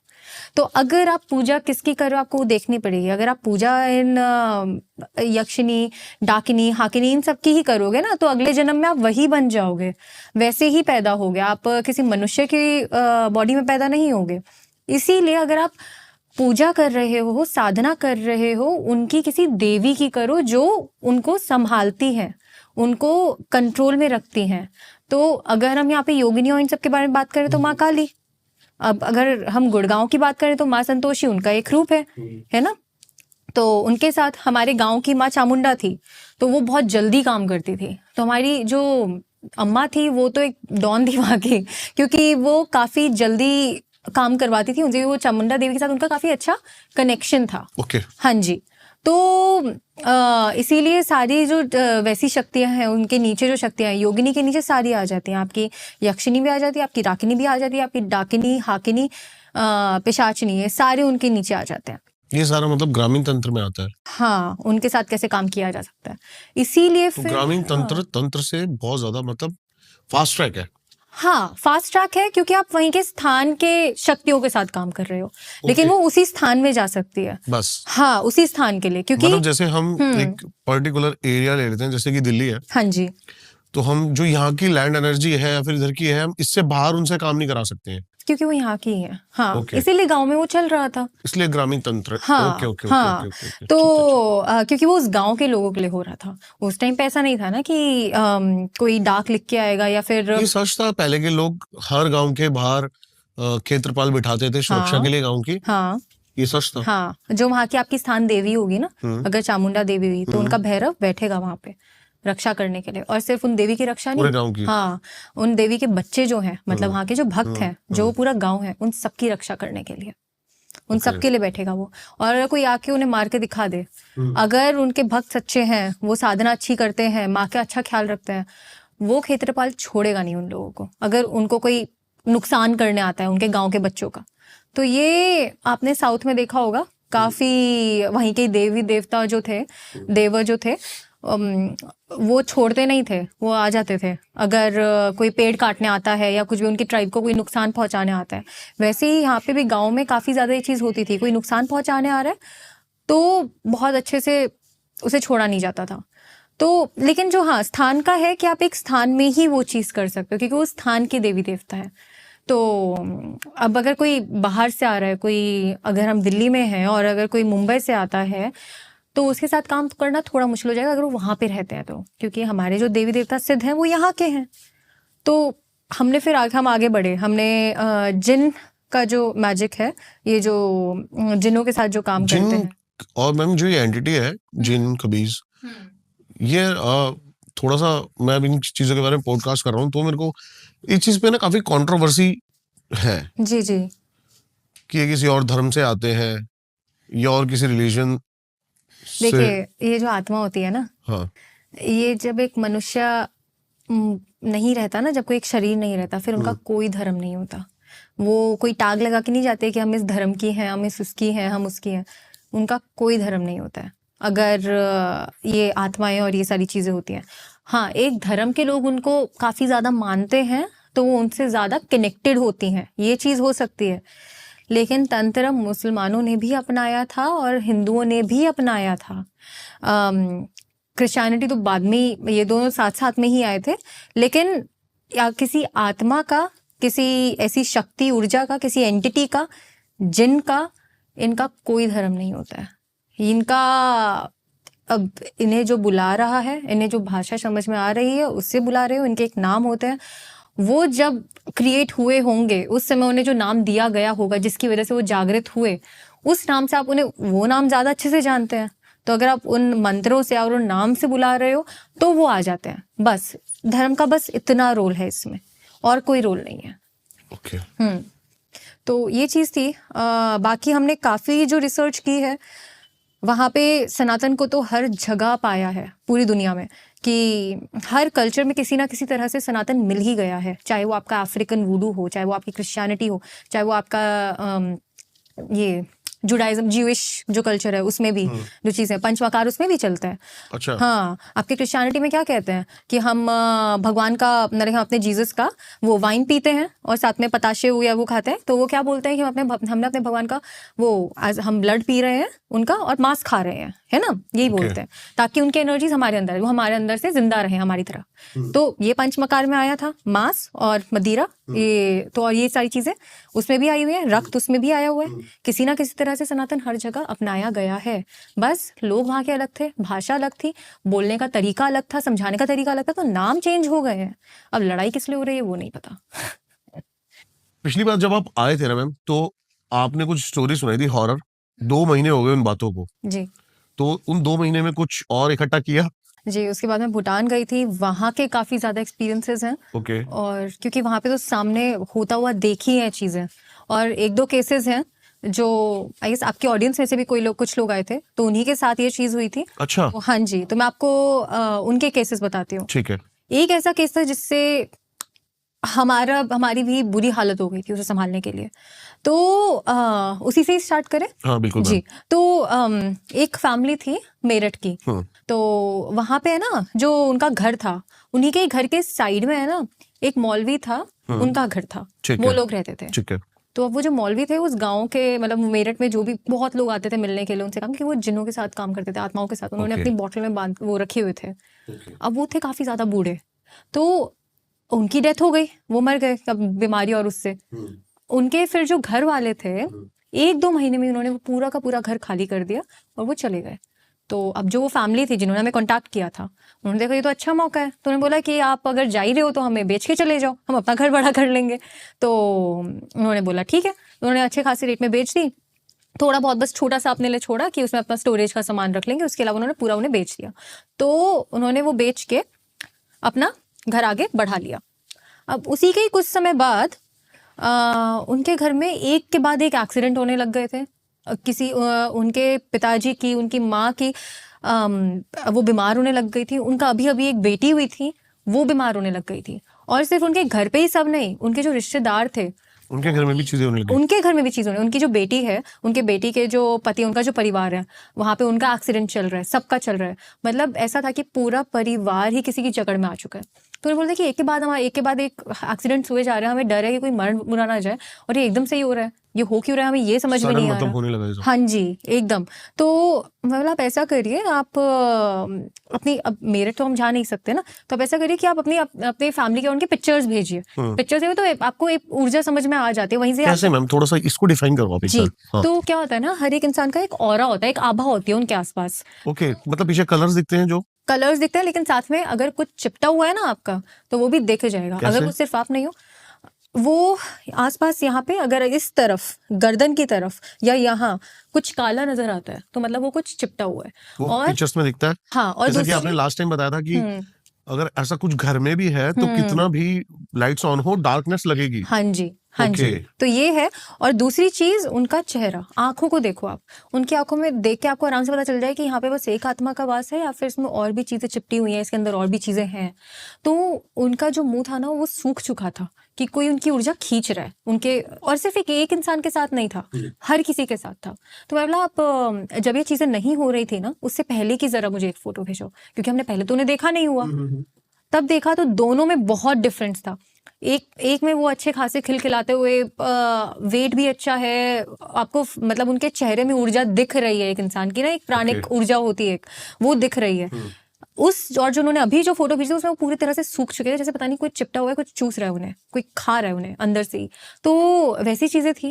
तो अगर आप पूजा किसकी करो, आपको देखनी पड़ेगी। अगर आप पूजा इन यक्षिनी, डाकिनी, हाकिनी, इन सब की ही करोगे ना, तो अगले जन्म में आप वही बन जाओगे, वैसे ही पैदा होगे। आप किसी मनुष्य की बॉडी में पैदा नहीं होगे। इसीलिए अगर आप पूजा कर रहे हो, साधना कर रहे हो, उनकी किसी देवी की करो जो उनको संभालती है, उनको कंट्रोल में रखती हैं। तो अगर हम यहाँ पे योगिनी और इन सब के बारे में बात करें तो माँ काली। अब अगर हम गुड़गांव की बात करें तो माँ संतोषी उनका एक रूप है ना। तो उनके साथ हमारे गांव की माँ चामुंडा थी, तो वो बहुत जल्दी काम करती थी। तो हमारी जो अम्मा थी वो तो एक डॉन थी वहाँ की, क्योंकि वो काफी जल्दी काम करवाती थी उनसे। वो चामुंडा देवी के साथ उनका काफी अच्छा कनेक्शन था। हाँ जी। तो इसीलिए सारी जो वैसी शक्तियां हैं, उनके नीचे जो शक्तियां हैं, योगिनी के नीचे सारी आ जाती हैं। आपकी यक्षिनी भी आ जाती है, आपकी राकिनी भी आ जाती है, आपकी डाकिनी, हाकिनी, पिशाचिनी, ये सारे उनके नीचे आ जाते हैं। ये सारा मतलब ग्रामीण तंत्र में आता है। हाँ, उनके साथ कैसे काम किया जा सकता है, इसीलिए तो फिर ग्रामीण तंत्र से बहुत ज्यादा मतलब फास्ट ट्रैक है। हाँ, फास्ट ट्रैक है, क्योंकि आप वहीं के स्थान के शक्तियों के साथ काम कर रहे हो। लेकिन वो उसी स्थान में जा सकती है बस। हाँ, उसी स्थान के लिए, क्योंकि मतलब जैसे हम एक पर्टिकुलर एरिया ले लेते हैं, जैसे कि दिल्ली है। हाँ जी। तो हम जो यहाँ की लैंड एनर्जी है या फिर इधर की है, हम इससे बाहर उनसे काम नहीं करा सकते हैं, क्योंकि वो यहाँ की है। हाँ, इसीलिए गांव में वो चल रहा था, इसलिए ग्रामीण तंत्र। हाँ, ओके, हाँ। तो क्योंकि वो उस गांव के लोगों के लिए हो रहा था। उस टाइम पे ऐसा नहीं था ना कि कोई डाक लिख के आएगा या फिर, ये सच था, पहले के लोग हर गांव के बाहर क्षेत्रपाल बिठाते थे सुरक्षा के लिए गांव की। हाँ, ये सच था। हाँ, जो वहाँ की आपकी स्थान देवी होगी ना, अगर चामुंडा देवी हुई तो उनका भैरव बैठेगा वहां पे रक्षा करने के लिए। और सिर्फ उन देवी की रक्षा नहीं, गांव की। हाँ, उन देवी के बच्चे जो हैं, मतलब वहाँ के जो भक्त हैं, जो पूरा गांव है, उन सबकी रक्षा करने के लिए, उन सबके लिए बैठेगा वो। और अगर कोई आके उन्हें मार के दिखा दे, अगर उनके भक्त सच्चे हैं, वो साधना अच्छी करते हैं, माँ का अच्छा ख्याल रखते हैं, वो क्षेत्रपाल छोड़ेगा नहीं उन लोगों को। अगर उनको कोई नुकसान करने आता है उनके गांव के बच्चों का, तो ये आपने साउथ में देखा होगा, काफी वहीं के देवी देवता जो थे, देवर जो थे, वो छोड़ते नहीं थे, वो आ जाते थे। अगर कोई पेड़ काटने आता है या कुछ भी उनकी ट्राइब को कोई नुकसान पहुंचाने आता है, वैसे ही यहाँ पे भी गांव में काफी ज्यादा ये चीज होती थी। कोई नुकसान पहुंचाने आ रहा है तो बहुत अच्छे से उसे छोड़ा नहीं जाता था। तो लेकिन जो हाँ स्थान का है कि आप एक स्थान में ही वो चीज कर सकते हो, क्योंकि वो स्थान के देवी देवता है। तो अब अगर कोई बाहर से आ रहा है, कोई, अगर हम दिल्ली में हैं और अगर कोई मुंबई से आता है, तो उसके साथ काम करना थोड़ा मुश्किल हो जाएगा अगर वो वहां पे रहते हैं तो, क्योंकि हमारे जो देवी देवता सिद्ध हैं वो यहाँ के हैं। तो हमने फिर हम आगे बढ़े, हमने जिन का जो मैजिक है, ये जो जिनों के साथ जो काम करते हैं, और मैम जो ये एंटिटी है जिन कबीज, ये थोड़ा सा मैं अब इन चीजों के बारे में पॉडकास्ट कर रहा हूँ, तो मेरे को इस चीज पे ना काफी कंट्रोवर्सी है। जी जी। कि ये किसी और धर्म से आते हैं या और किसी रिलीजन देखिए ये जो आत्मा होती है ना, हाँ ये जब एक मनुष्य नहीं रहता ना, जब कोई एक शरीर नहीं रहता, फिर उनका कोई धर्म नहीं होता। वो कोई टाग लगा के नहीं जाते कि हम इस धर्म की हैं, हम इस उसकी हैं, हम उसकी हैं। उनका कोई धर्म नहीं होता है अगर ये आत्माएं और ये सारी चीजें होती हैं। हाँ, एक धर्म के लोग उनको काफी ज्यादा मानते हैं तो वो उनसे ज्यादा कनेक्टेड होती हैं, ये चीज हो सकती है। लेकिन तंत्र मुसलमानों ने भी अपनाया था और हिंदुओं ने भी अपनाया था। क्रिश्चियनिटी तो बाद में, ये दोनों साथ साथ में ही आए थे। लेकिन या किसी आत्मा का, किसी ऐसी शक्ति ऊर्जा का, किसी एंटिटी का, जिन का, इनका कोई धर्म नहीं होता है। इनका, अब इन्हें जो बुला रहा है, इन्हें जो भाषा समझ में आ रही है उससे बुला रहे हो, इनके एक नाम होते हैं। वो जब क्रिएट हुए होंगे उस समय उन्हें जो नाम दिया गया होगा, जिसकी वजह से वो जागृत हुए, उस नाम से आप उन्हें, वो नाम ज्यादा अच्छे से जानते हैं। तो अगर आप उन मंत्रों से और उन नाम से बुला रहे हो तो वो आ जाते हैं। बस धर्म का बस इतना रोल है इसमें, और कोई रोल नहीं है। ओके। तो ये चीज थी। बाकी हमने काफी जो रिसर्च की है वहाँ पे सनातन को तो हर जगह पाया है पूरी दुनिया में, कि हर कल्चर में किसी ना किसी तरह से सनातन मिल ही गया है। चाहे वो आपका अफ्रीकन वुडू हो, चाहे वो आपकी क्रिश्चियनिटी हो, चाहे वो आपका ये जुडाइज्म, ज्यूइश जो कल्चर है उसमें भी जो चीज़ है, पंचमकार उसमें भी चलता है। अच्छा। हाँ, आपके क्रिश्चियनिटी में क्या कहते हैं कि हम भगवान का, हम अपने जीसस का वो वाइन पीते हैं और साथ में पताशे या वो खाते हैं, तो वो क्या बोलते हैं कि हमने अपने भगवान का वो, हम ब्लड पी रहे हैं उनका और मांस खा रहे हैं, है ना, यही बोलते हैं, ताकि उनकी एनर्जीज हमारे अंदर, वो हमारे अंदर से जिंदा रहे हमारी तरह। तो ये पंचमकार में आया था, मांस और मदिरा, ये तो, और ये सारी चीजें उसमें भी आई हुई है, रक्त उसमें भी आया हुआ है। किसी ना किसी तरह से सनातन हर जगह अपनाया गया है। बस लोग वहाँ के अलग थे, भाषा अलग थी, बोलने का तरीका अलग था, समझाने का तरीका अलग था, तो नाम चेंज हो गए हैं। अब लड़ाई किस लिए हो रही है वो नहीं पता। पिछली बार जब आप आए थे ना मैम, तो आपने कुछ स्टोरी सुनाई थी हॉरर। 2 महीने हो गए उन बातों को, जी तो उन 2 महीने में कुछ और इकट्ठा किया? जी, उसके बाद मैं भूटान गई थी, वहाँ के काफी ज्यादा एक्सपीरियंसेस हैं। ओके। और क्योंकि वहाँ पे तो सामने होता हुआ देखी है चीजें, और 1-2 केसेस हैं जो आई गेस आपके ऑडियंस में से भी कोई लोग, कुछ लोग आए थे, तो उन्हीं के साथ ये चीज हुई थी। अच्छा। तो हाँ जी, तो मैं आपको उनके केसेस बताती हूँ। ठीक है। एक ऐसा केस था जिससे हमारी भी बुरी हालत हो गई थी उसे संभालने के लिए। तो उसी से ही स्टार्ट करें। हाँ बिल्कुल जी। तो एक फैमिली थी मेरठ की। मैम। तो वहां पे है ना, जो उनका घर था, उन्हीं के घर के साइड में है ना एक मौलवी था, उनका घर था, ठीक वो है। लोग रहते थे। ठीक है। तो अब वो जो मौलवी थे उस गांव के, मतलब मेरठ में जो भी बहुत लोग आते थे मिलने के लिए, उनसे कहा कि वो जिन्नों के साथ काम करते थे, आत्माओं के साथ। उन्होंने Okay. अपनी बोतल में बांध वो रखे हुए थे। अब वो थे काफी ज्यादा बूढ़े, तो उनकी डेथ हो गई, वो मर गए अब बीमारी और उससे। उनके फिर जो घर वाले थे, 1-2 महीने में उन्होंने वो पूरा का पूरा घर खाली कर दिया और वो चले गए। तो अब जो वो फैमिली थी जिन्होंने हमें कांटेक्ट किया था, उन्होंने देखा ये तो अच्छा मौका है, तो उन्होंने बोला कि आप अगर जा ही रहे हो तो हमें बेच के चले जाओ, हम अपना घर बड़ा कर लेंगे। तो उन्होंने बोला ठीक है, उन्होंने अच्छे खासे रेट में बेच दी। थोड़ा बहुत बस छोटा सा अपने लिए छोड़ा कि उसमें अपना स्टोरेज का सामान रख लेंगे, उसके अलावा उन्होंने पूरा उन्हें बेच दिया। तो उन्होंने वो बेच के अपना घर आगे बढ़ा लिया। अब उसी के ही कुछ समय बाद उनके घर में एक के बाद एक एक्सीडेंट होने लग गए थे। उनके पिताजी की, उनकी माँ की वो बीमार होने लग गई थी। उनका अभी अभी एक बेटी हुई थी, वो बीमार होने लग गई थी। और सिर्फ उनके घर पे ही सब नहीं, उनके जो रिश्तेदार थे उनके घर में भी चीजें होने लगी। उनके घर में भी चीज़ होने, उनकी जो बेटी है, उनके बेटी के जो पति, उनका जो परिवार है, वहां पे उनका एक्सीडेंट चल रहा है, सबका चल रहा है। मतलब ऐसा था कि पूरा परिवार ही किसी की जकड़ में आ चुका है। तो उन्होंने बोला कि एक के बाद एक एक्सीडेंट हुए जा रहे हैं, हमें डर है कि कोई मर मुरा ना जाए, और ये एकदम से ही हो रहा है, ये हो क्यों रहा है, हमें ये समझ में नहीं आ रहा। होने लगा ये सब। हाँ जी, एकदम। तो मतलब आप ऐसा करिए, आप अपनी, अब मेरठ तो हम जा नहीं सकते ना, तो आप ऐसा करिए कि आप अपनी फैमिली के उनके पिक्चर्स भेजिए। पिक्चर्स है तो आपको एक ऊर्जा समझ में आ जाती है वहीं से। कैसे मैम, थोड़ा सा इसको डिफाइन करो आप एक जी। बार। तो क्या होता है ना, हर एक इंसान का एक ऑरा होता है, एक आभा होती है उनके आसपास। ओके, मतलब पीछे कलर्स दिखते हैं जो कलर्स दिखते हैं, लेकिन साथ में अगर कुछ चिपटा हुआ है ना आपका, तो वो भी देखे जाएगा। अगर वो सिर्फ आप नहीं हो, वो आसपास यहाँ पे अगर इस तरफ गर्दन की तरफ या यहाँ कुछ काला नजर आता है, तो मतलब वो कुछ चिपटा हुआ है। वो और पिक्चर्स में दिखता है। हाँ, और जैसा कि आपने लास्ट टाइम बताया था कि अगर ऐसा कुछ घर में भी है तो कितना भी लाइट्स ऑन हो, डार्कनेस लगेगी। हाँ जी, हाँ ओके। जी, तो ये है। और दूसरी चीज उनका चेहरा, आंखों को देखो आप, उनकी आंखों में देख के आपको आराम से पता चल जाए कि यहाँ पे बस एक आत्मा का वास है या फिर इसमें और भी चीजें चिपटी हुई हैं, इसके अंदर और भी चीजें हैं। तो उनका जो मुंह था ना वो सूख चुका था कि कोई उनकी ऊर्जा खींच रहा है उनके, और सिर्फ एक इंसान के साथ नहीं था, हर किसी के साथ था। तो मैं बोला आप जब ये चीजें नहीं हो रही थी ना, उससे पहले की जरा मुझे एक फोटो भेजो, क्योंकि हमने पहले तो उन्हें देखा नहीं हुआ, तब देखा तो दोनों में बहुत डिफरेंस था। एक में वो अच्छे खासे खिलखिलाते हुए, वेट भी अच्छा है, आपको मतलब उनके चेहरे में ऊर्जा दिख रही है, एक इंसान की ना एक प्राणिक ऊर्जा होती है एक, वो दिख रही है। और जो उन्होंने अभी जो फोटो भेजी उसमें वो पूरी तरह से सूख चुके थे, जैसे पता नहीं कोई चिपटा हुआ है, कुछ चूस रहा है उन्हें, कोई खा रहा है उन्हें अंदर से ही। तो वैसी चीजें थी।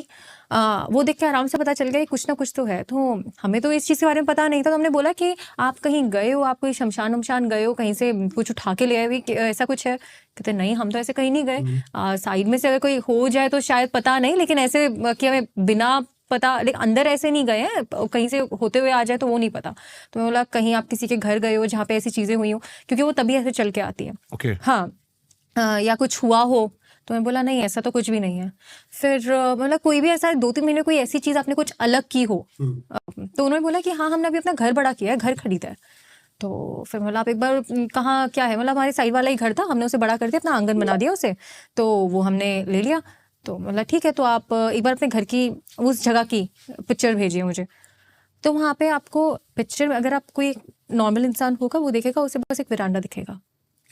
वो देख के आराम से पता चल गया कि कुछ ना कुछ तो है। तो हमें तो इस चीज के बारे में पता नहीं था, तो हमने बोला कि आप कहीं गए हो, आप कोई शमशान वमशान गए हो, कहीं से कुछ उठा के ले आए हुए, ऐसा कुछ है? कहते नहीं, हम तो ऐसे कहीं नहीं गए। साइड में से अगर कोई हो जाए तो शायद पता नहीं, लेकिन ऐसे कि हमें बिना पता, लेकिन अंदर ऐसे नहीं गए हैं, कहीं से होते हुए आ जाए तो वो नहीं पता। तो मैं बोला कहीं आप किसी के घर गए हो जहाँ पे ऐसी चीजें हुई हो, क्योंकि वो तभी ऐसे चल के आती है। ओके। हाँ, या कुछ हुआ हो। तो मैं बोला नहीं, ऐसा तो कुछ भी नहीं है। फिर मतलब कोई भी ऐसा 2-3 महीने कोई ऐसी चीज आपने कुछ अलग की हो। तो उन्होंने बोला कि हाँ, हमने अभी अपना घर बड़ा किया है, घर खरीदा है। तो फिर बोला आप एक बार कहाँ क्या है, मतलब हमारे साइड वाला ही घर था, हमने उसे बड़ा कर दिया, अपना आंगन बना दिया उसे, तो वो हमने ले लिया। तो मतलब ठीक है, तो आप एक बार अपने घर की उस जगह की पिक्चर भेजिए मुझे। तो वहाँ पे आपको पिक्चर, अगर आप कोई नॉर्मल इंसान होगा वो देखेगा, उसे बस एक विरांडा दिखेगा,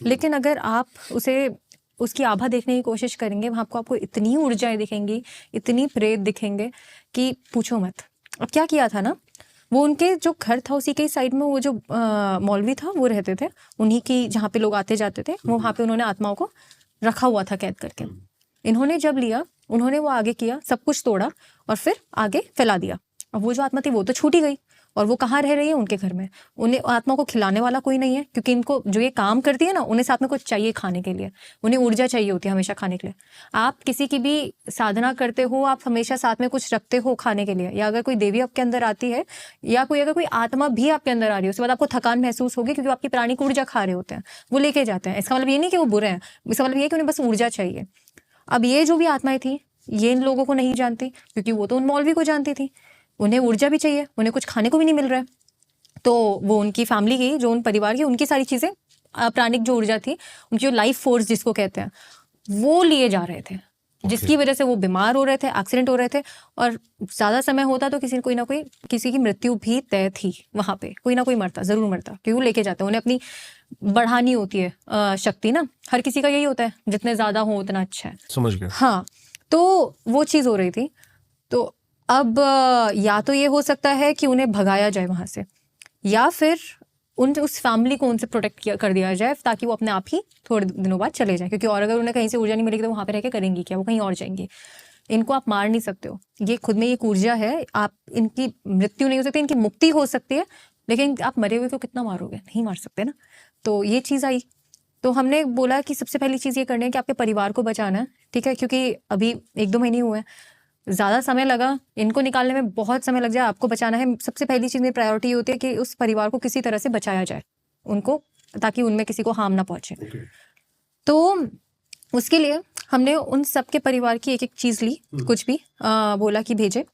लेकिन अगर आप उसे उसकी आभा देखने की कोशिश करेंगे, वहाँ आपको इतनी ऊर्जाएं दिखेंगी, इतनी प्रेत दिखेंगे कि पूछो मत। अब क्या किया था ना, वो उनके जो घर था उसी के साइड में वो जो मौलवी था वो रहते थे, उन्हीं की जहाँ पे लोग आते जाते थे, वो वहाँ पे उन्होंने आत्माओं को रखा हुआ था कैद करके। इन्होंने जब लिया, उन्होंने वो आगे किया, सब कुछ तोड़ा और फिर आगे फैला दिया। अब वो जो आत्मा थी वो तो छूटी गई, और वो कहाँ रह रही है, उनके घर में। उन्हें आत्मा को खिलाने वाला कोई नहीं है, क्योंकि इनको जो ये काम करती है ना, उन्हें साथ में कुछ चाहिए खाने के लिए, उन्हें ऊर्जा चाहिए होती है हमेशा खाने के लिए। आप किसी की भी साधना करते हो, आप हमेशा साथ में कुछ रखते हो खाने के लिए, या अगर कोई देवी आपके अंदर आती है, या अगर कोई आत्मा भी आपके अंदर आ रही है, उसके बाद आपको थकान महसूस होगी, क्योंकि आपकी प्राणी ऊर्जा खा रहे होते हैं, वो लेके जाते हैं। इसका मतलब ये नहीं कि वो बुरे हैं, इसका मतलब ये कि उन्हें बस ऊर्जा चाहिए। अब ये जो भी आत्माएं थी, ये इन लोगों को नहीं जानती, क्योंकि वो तो उन मौलवी को जानती थी। उन्हें ऊर्जा भी चाहिए, उन्हें कुछ खाने को भी नहीं मिल रहा है, तो वो उनकी फैमिली की, जो उन परिवार की, उनकी सारी चीजें, प्राणिक जो ऊर्जा थी, उनकी जो लाइफ फोर्स जिसको कहते हैं, वो लिए जा रहे थे, जिसकी वजह से वो बीमार हो रहे थे, एक्सीडेंट हो रहे थे, और ज्यादा समय होता तो कोई ना कोई किसी की मृत्यु भी तय थी। वहां पे कोई ना कोई मरता, जरूर मरता, क्योंकि वो लेके जाते हैं, उन्हें अपनी बढ़ानी होती है शक्ति ना, हर किसी का यही होता है, जितने ज्यादा हो उतना अच्छा है। समझ गया। हाँ, तो वो चीज हो रही थी। तो अब या तो ये हो सकता है कि उन्हें भगाया जाए वहां से, या फिर उस फैमिली को उनसे प्रोटेक्ट कर दिया जाए, ताकि वो अपने आप ही थोड़े दिनों बाद चले जाए, क्योंकि और अगर उन्हें कहीं से ऊर्जा नहीं मिलेगी तो वहां पे रह के करेंगी क्या, वो कहीं और जाएंगी। इनको आप मार नहीं सकते हो, ये खुद में एक ऊर्जा है, आप इनकी मृत्यु नहीं हो सकती, इनकी मुक्ति हो सकती है, लेकिन आप मरे हुए को कितना मारोगे, नहीं मार सकते ना। तो ये चीज आई, तो हमने बोला कि सबसे पहली चीज ये करनी है कि आपके परिवार को बचाना है, ठीक है, क्योंकि अभी 1-2 महीने हुए हैं, ज्यादा समय लगा, इनको निकालने में बहुत समय लग जाए, आपको बचाना है। सबसे पहली चीज मेरी प्रायोरिटी होती है कि उस परिवार को किसी तरह से बचाया जाए उनको, ताकि उनमें किसी को हार्म ना पहुंचे। तो उसके लिए हमने उन सबके परिवार की एक एक चीज ली, कुछ भी बोला कि भेजे।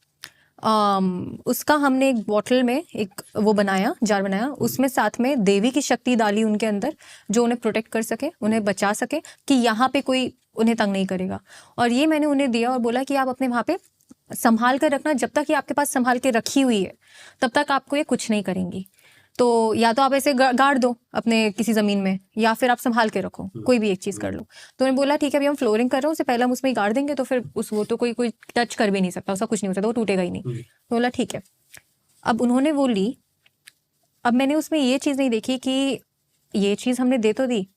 उसका हमने एक बॉटल में एक वो बनाया, जार बनाया, उसमें साथ में देवी की शक्ति डाली उनके अंदर, जो उन्हें प्रोटेक्ट कर सके, उन्हें बचा सके, कि यहाँ पे कोई उन्हें तंग नहीं करेगा। और ये मैंने उन्हें दिया और बोला कि आप अपने वहाँ पे संभाल कर रखना, जब तक ये आपके पास संभाल के रखी हुई है तब तक आपको ये कुछ नहीं करेंगी। तो या तो आप ऐसे गाड़ दो अपने किसी जमीन में, या फिर आप संभाल के रखो, कोई भी एक चीज कर लो। तो उन्होंने बोला ठीक है, अभी हम फ्लोरिंग कर रहे हैं, उससे पहले हम उसमें ही गाड़ देंगे, तो फिर वो तो कोई टच कर भी नहीं सकता, उसका कुछ नहीं हो सकता, वो टूटेगा ही नहीं। तो बोला ठीक है। अब उन्होंने वो ली, अब मैंने उसमें ये चीज नहीं देखी कि ये चीज हमने दे तो दी,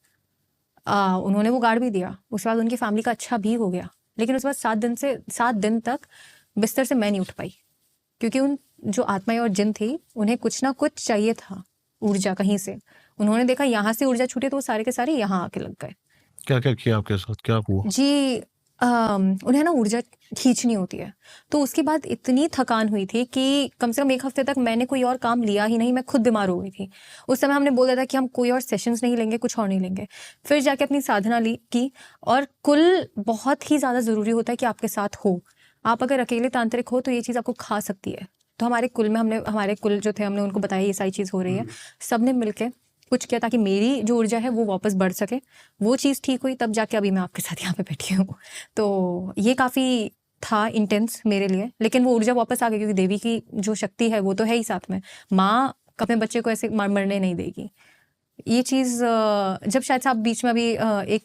उन्होंने वो गाड़ भी दिया, उसके बाद उनकी फैमिली का अच्छा भी हो गया, लेकिन उसके बाद 7 दिन तक बिस्तर से मैं नहीं उठ पाई, क्योंकि उन जो आत्माएं और जिन थी, उन्हें कुछ ना कुछ चाहिए था ऊर्जा कहीं से। उन्होंने देखा यहाँ से ऊर्जा छूटी, तो वो सारे के सारे यहाँ आके लग गए। क्या क्या किया आपके साथ, क्या हुआ? जी, उन्हें ना ऊर्जा खींचनी होती है। तो उसके बाद इतनी थकान हुई थी कि कम से कम 1 हफ्ते तक मैंने कोई और काम लिया ही नहीं, मैं खुद बीमार हो गई थी। उस समय हमने बोला था कि हम कोई और सेशंस नहीं लेंगे, कुछ और नहीं लेंगे। फिर जाके अपनी साधना की, और कुल बहुत ही ज़्यादा ज़रूरी होता है कि आपके साथ हो। आप अगर अकेले तांत्रिक हो तो ये चीज़ आपको खा सकती है। तो हमारे कुल में हमारे कुल जो थे, हमने उनको बताया ये सारी चीज़ हो रही है। सबने मिलके कुछ किया ताकि मेरी जो ऊर्जा है वो वापस बढ़ सके। वो चीज़ ठीक हुई, तब जाके अभी मैं आपके साथ यहाँ पे बैठी हूँ। तो ये काफ़ी था इंटेंस मेरे लिए, लेकिन वो ऊर्जा वापस आ गई, क्योंकि देवी की जो शक्ति है वो तो है ही साथ में। माँ अपने बच्चे को ऐसे मरने नहीं देगी। ये चीज़ जब शायद से आप बीच में अभी एक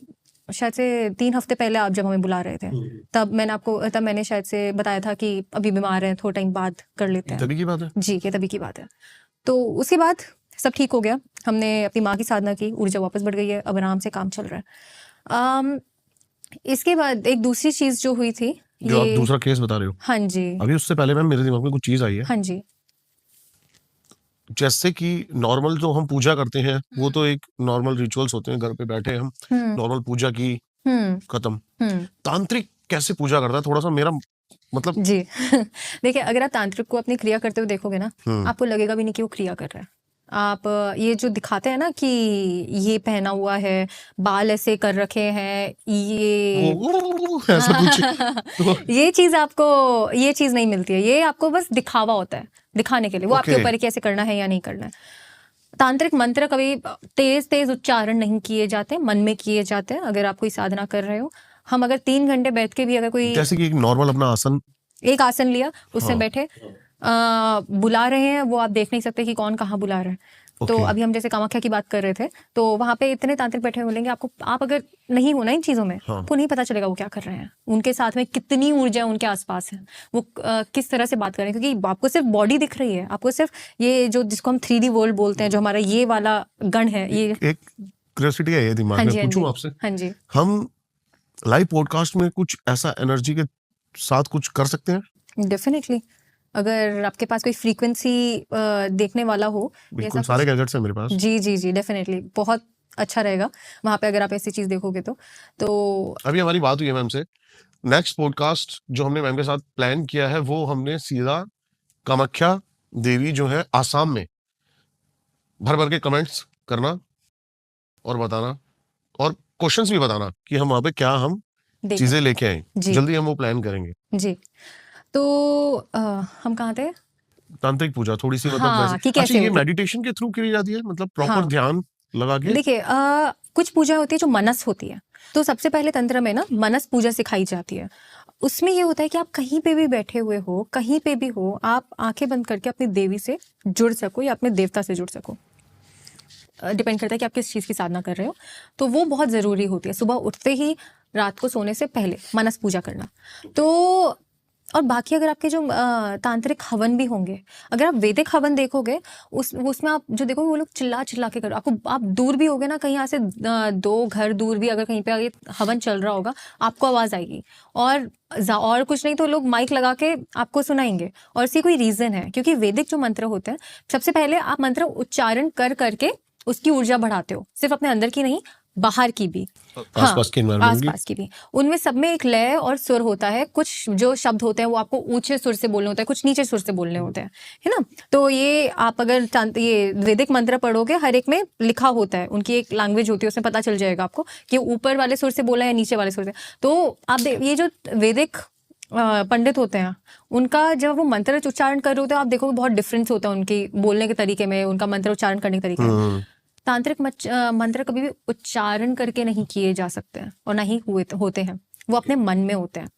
शायद से 3 हफ्ते पहले आप जब हमें बुला रहे थे, तब मैंने शायद से बताया था कि अभी बीमार हैं, थोड़ा टाइम बाद कर लेते हैं। तभी की बात है जी, ये तभी की बात है। तो उसके बाद सब ठीक हो गया, हमने अपनी माँ की साधना की, ऊर्जा वापस बढ़ गई है, अब आराम से काम चल रहा है। इसके बाद एक दूसरी चीज़ जो हुई थी, जो आप दूसरा केस बता रहे हो। हाँ जी, अभी उससे पहले मैम मेरे दिमाग में कुछ चीज आई है। हाँ जी, जैसे कि नॉर्मल जो हम पूजा करते हैं वो तो एक नॉर्मल रिचुअल्स होते हैं, घर पे बैठे हम नॉर्मल पूजा की, खत्म। तांत्रिक कैसे पूजा करता है, थोड़ा सा मेरा मतलब। जी देखिए, अगर आप तांत्रिक को अपनी क्रिया करते हुए देखोगे ना, आपको लगेगा भी नहीं कि वो क्रिया कर रहा है। आप ये जो दिखाते हैं ना कि ये पहना हुआ है, बाल ऐसे कर रखे हैं, ये ऐसा कुछ ये चीज नहीं मिलती है। ये आपको बस दिखावा होता है, दिखाने के लिए। वो आपके ऊपर है कि ऐसे करना है या नहीं करना है। तांत्रिक मंत्र कभी तेज तेज उच्चारण नहीं किए जाते, मन में किए जाते हैं। अगर आप कोई साधना कर रहे हो, हम अगर 3 घंटे बैठ के भी अगर कोई जैसे कि एक नॉर्मल अपना आसन, एक आसन लिया, उससे बैठे, बुला रहे हैं, वो आप देख नहीं सकते कि कौन कहाँ बुला रहा है। तो अभी हम जैसे कामाख्या की बात कर रहे थे, तो वहां पे इतने तांत्रिक बैठे हुए मिलेंगे आपको। आप अगर नहीं हो ना इन चीजों में, आपको नहीं पता चलेगा वो क्या कर रहे हैं, उनके साथ में कितनी ऊर्जा उनके आसपास है, वो किस तरह से बात कर रहे हैं। क्योंकि आपको सिर्फ बॉडी दिख रही है, आपको सिर्फ ये जो जिसको हम 3D वर्ल्ड बोलते हैं, जो हमारा ये वाला गण है, ये एक क्यूरियोसिटी है ये दिमाग में, पूछूं आपसे। हाँ जी, हम लाइव पॉडकास्ट में कुछ ऐसा एनर्जी के साथ कुछ कर सकते हैं? डेफिनेटली। अगर आपके पास कोई फ्रीक्वेंसी देखने वाला हो, बिल्कुल, सारे गैजेट्स हैं मेरे पास। जी जी जी, डेफिनेटली बहुत अच्छा रहेगा वहां पे अगर आप ऐसी चीज देखोगे तो अभी हमारी बात हुई है मैम से। नेक्स्ट पॉडकास्ट जो हमने मैम के साथ प्लान किया है वो हमने सीधा कामाख्या देवी जो है आसाम में, भर भर के कमेंट्स करना और बताना, और क्वेश्चंस भी बताना कि हम वहां पे क्या हम चीजें लेके आए। जल्दी हम वो प्लान करेंगे जी। तो हम कहाँ थे? तांत्रिक पूजा थोड़ी सी मतलब हाँ, कि कैसे अच्छा, ये मेडिटेशन के थ्रू की जाती है, मतलब प्रॉपर ध्यान लगा के? देखिए, कुछ पूजा होती है जो मनस होती है। तो सबसे पहले तंत्र में ना मनस पूजा सिखाई जाती है। उसमें ये होता है कि आप कहीं पे भी बैठे हुए हो, कहीं पे भी हो, आप आंखें बंद करके अपनी देवी से जुड़ सको या अपने देवता से जुड़ सको। डिपेंड करता है कि आप किस चीज़ की साधना कर रहे हो। तो वो बहुत ज़रूरी होती है, सुबह उठते ही, रात को सोने से पहले मनस पूजा करना। तो और बाकी अगर आपके जो तांत्रिक हवन भी होंगे, अगर आप वैदिक हवन देखोगे, उसमें आप जो देखोगे वो लोग चिल्ला चिल्ला के करो। आप दूर भी होगे ना, कहीं यहाँ से 2 घर दूर भी अगर कहीं पे आगे हवन चल रहा होगा, आपको आवाज़ आएगी। और कुछ नहीं तो लोग माइक लगा के आपको सुनाएंगे। और इसी कोई रीज़न है, क्योंकि वैदिक जो मंत्र होते हैं, सबसे पहले आप मंत्र उच्चारण कर करके उसकी ऊर्जा बढ़ाते हो, सिर्फ अपने अंदर की नहीं, बाहर की भी, आसपास के आसपास की भी। उनमें सब में एक लय और सुर होता है। कुछ जो शब्द होते हैं वो आपको ऊंचे सुर से बोलने होते हैं, कुछ नीचे सुर से बोलने होते हैं, है ना। तो ये आप अगर ये वैदिक मंत्र पढ़ोगे, हर एक में लिखा होता है, उनकी एक लैंग्वेज होती है, उसमें पता चल जाएगा आपको कि ऊपर वाले सुर से बोला है या नीचे वाले सुर से। तो आप ये जो वैदिक पंडित होते हैं, उनका जब वो मंत्र उच्चारण कर रहे होते हैं, आप देखोगे बहुत डिफरेंस होता है उनकी बोलने के तरीके में, उनका मंत्र उच्चारण करने के तरीके में। तांत्रिक मंत्र कभी भी उच्चारण करके नहीं किए जा सकते हैं, और ना ही होते हैं, वो अपने मन में होते हैं।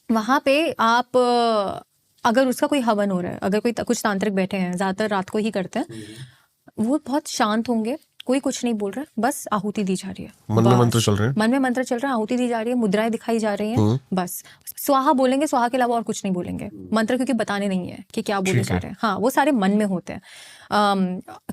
वहां पे आप अगर उसका कोई हवन हो रहा है, अगर कोई कुछ तांत्रिक बैठे हैं, ज्यादातर रात को ही करते हैं, वो बहुत शांत होंगे, कोई कुछ नहीं बोल रहा है, बस आहुति दी जा रही है, मन में मंत्र चल रहे हैं, मन में मंत्र चल रहा है, आहुति दी जा रही है, मुद्राएं दिखाई जा रही हैं, बस स्वाहा बोलेंगे, स्वाहा के अलावा और कुछ नहीं बोलेंगे। मंत्र क्योंकि बताने नहीं है कि क्या बोले जा रहे हैं, हाँ, वो सारे मन में होते हैं।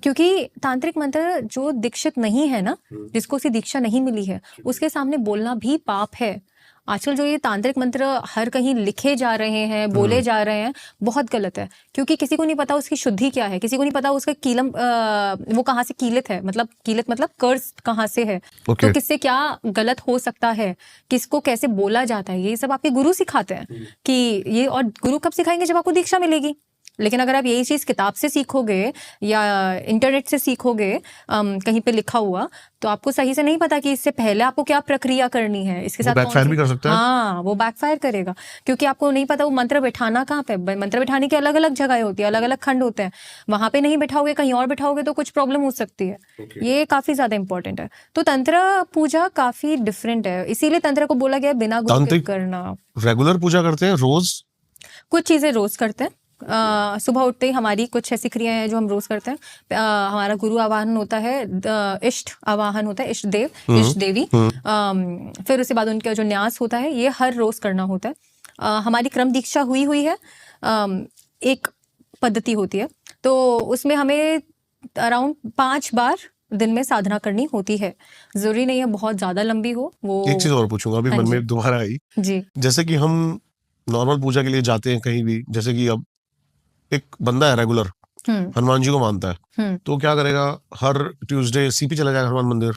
क्योंकि तांत्रिक मंत्र जो दीक्षित नहीं है ना, जिसको उसकी दीक्षा नहीं मिली है, उसके सामने बोलना भी पाप है। आजकल जो ये तांत्रिक मंत्र हर कहीं लिखे जा रहे हैं, बोले जा रहे हैं, बहुत गलत है, क्योंकि किसी को नहीं पता उसकी शुद्धि क्या है, किसी को नहीं पता उसका कीलम वो कहाँ से कीलित है, मतलब कर्स कहाँ से है, Okay. तो किससे क्या गलत हो सकता है, किसको कैसे बोला जाता है, ये सब आपके गुरु सिखाते हैं कि ये, और गुरु कब सिखाएंगे, जब आपको दीक्षा मिलेगी। लेकिन अगर आप यही चीज किताब से सीखोगे या इंटरनेट से सीखोगे कहीं पे लिखा हुआ, तो आपको सही से नहीं पता कि इससे पहले आपको क्या प्रक्रिया करनी है, इसके साथ बैकफायर भी कर सकता है। हाँ, वो बैकफायर करेगा, क्योंकि आपको नहीं पता वो मंत्र बैठाना कहाँ पे। मंत्र बैठाने की अलग अलग जगह होती है, अलग अलग खंड होते हैं, वहां पे नहीं बैठाओगे, कहीं और बैठाओगे तो कुछ प्रॉब्लम हो सकती है। ये काफी ज्यादा इंपॉर्टेंट है। तो तंत्र पूजा काफी डिफरेंट है, इसीलिए तंत्र को बोला गया है बिना गुरु के तांत्रिक करना। रेगुलर पूजा करते हैं रोज? कुछ चीजें रोज करते हैं, सुबह उठते ही हमारी कुछ ऐसी क्रियाएं हैं जो हम रोज करते हैं। हमारा गुरु आवाहन होता है, इष्ट आवाहन होता है, इष्ट देव, इष्ट देवी। फिर उसके बाद उनका जो न्यास होता है, ये हर रोज करना होता है। हमारी क्रम दीक्षा हुई है, एक पद्धति होती है, तो उसमें हमें अराउंड 5 बार दिन में साधना करनी होती है। जरूरी नहीं है बहुत ज्यादा लंबी हो वो। एक चीज और पूछूंगा, अभी हाँ मन जी। में दोबारा आई। जी। जैसे कि हम नॉर्मल पूजा के लिए जाते हैं कहीं भी, जैसे कि अब एक बंदा है रेगुलर, हनुमान जी को मानता है, तो क्या करेगा, हर ट्यूसडे सीपी चला जाएगा हनुमान मंदिर।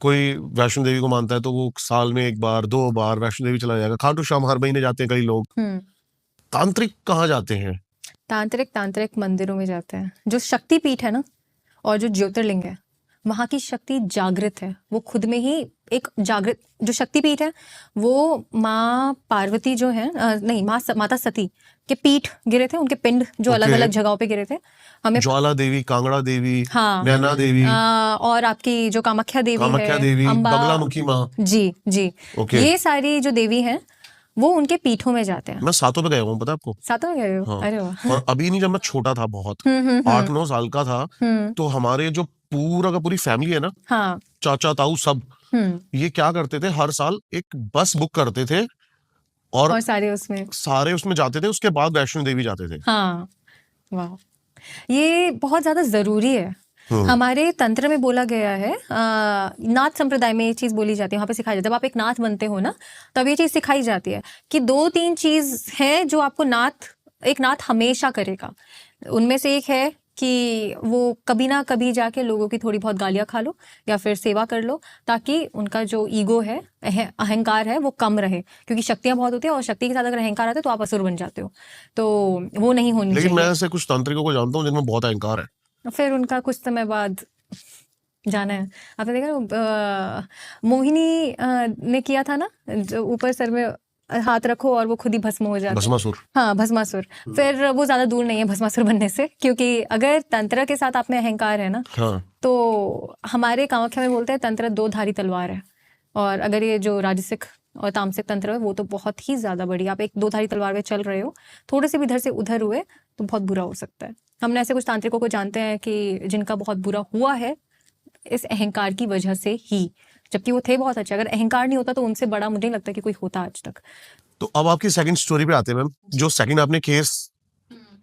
कोई वैष्णो देवी को मानता है तो वो साल में 1 बार 2 बार वैष्णो देवी चला जाएगा। खाटू श्याम हर महीने जाते हैं कई लोग। तांत्रिक कहाँ जाते हैं? तांत्रिक मंदिरों में जाते हैं। जो शक्तिपीठ है ना, और जो ज्योतिर्लिंग है, वहां की शक्ति जागृत है, वो खुद में ही एक जागृत। जो शक्तिपीठ है वो माँ पार्वती जो है, नहीं, माता सती के पीठ गिरे थे, उनके पिंड जो अलग अलग जगहों पे गिरे थे। हमें ज्वाला देवी, कांगड़ा देवी, हाँ, नैना देवी, और आपकी जो कामाख्या देवी है, अम्बा, बगलामुखी माँ। जी। ये सारी जो देवी हैं वो उनके पीठों में जाते हैं। मैं सातों पे गया हूँ, पता है आपको? सातों में गए हो? हाँ। अरे वाह। और अभी नहीं, जब मैं छोटा था बहुत, 8-9 साल का था, तो हमारे जो पूरा का पूरी फैमिली है ना, हाँ, चाचा ताऊ सब, ये क्या करते थे, हर साल एक बस बुक करते थे और सारे उसमें जाते थे। उसके बाद वैष्णो देवी जाते थे। हाँ, वाह, ये बहुत ज्यादा जरूरी है। हमारे तंत्र में बोला गया है, नाथ संप्रदाय में ये चीज बोली जाती है, वहां पे सिखाई जाती है। जब आप एक नाथ बनते हो ना, तब ये चीज सिखाई जाती है कि 2-3 चीज है जो आपको एक नाथ हमेशा करेगा। उनमें से एक है कि वो कभी ना कभी जाके लोगों की थोड़ी बहुत गालियां खा लो या फिर सेवा कर लो, ताकि उनका जो ईगो है, अहंकार है, वो कम रहे। क्योंकि शक्तियां बहुत होती है, और शक्ति के साथ अगर अहंकार आता है तो आप असुर बन जाते हो, तो वो नहीं होनी चाहिए। लेकिन मैं ऐसे कुछ तांत्रिकों को जानता हूँ जिनमें बहुत अहंकार है, फिर उनका कुछ समय बाद जाना है। आपने देखा मोहिनी ने किया था ना, जो ऊपर सर में हाथ रखो और वो खुद ही भस्म हो जाता है। भस्मासुर। हाँ, भस्मासुर। फिर वो ज्यादा दूर नहीं है भस्मासुर बनने से, क्योंकि अगर तंत्र के साथ आप में अहंकार है ना, हाँ। तो हमारे कामाख्या में बोलते हैं तंत्र 2 धारी तलवार है। और अगर ये जो राजसिक और तामसिक तंत्र है वो तो बहुत ही ज्यादा बड़ी। आप एक 2 धारी तलवार में चल रहे हो, थोड़े से भी इधर से उधर हुए तो बहुत बुरा हो सकता है। हमने ऐसे कुछ तांत्रिकों को जानते हैं कि जिनका बहुत बुरा हुआ है इस अहंकार की वजह से ही, जबकि वो थे बहुत अच्छे। अगर अहंकार नहीं होता तो उनसे बड़ा मुझे नहीं लगता कि कोई होता आज तक। तो अब आपकी सेकंड स्टोरी पे आते हैं मैम। जो सेकंड आपने केस,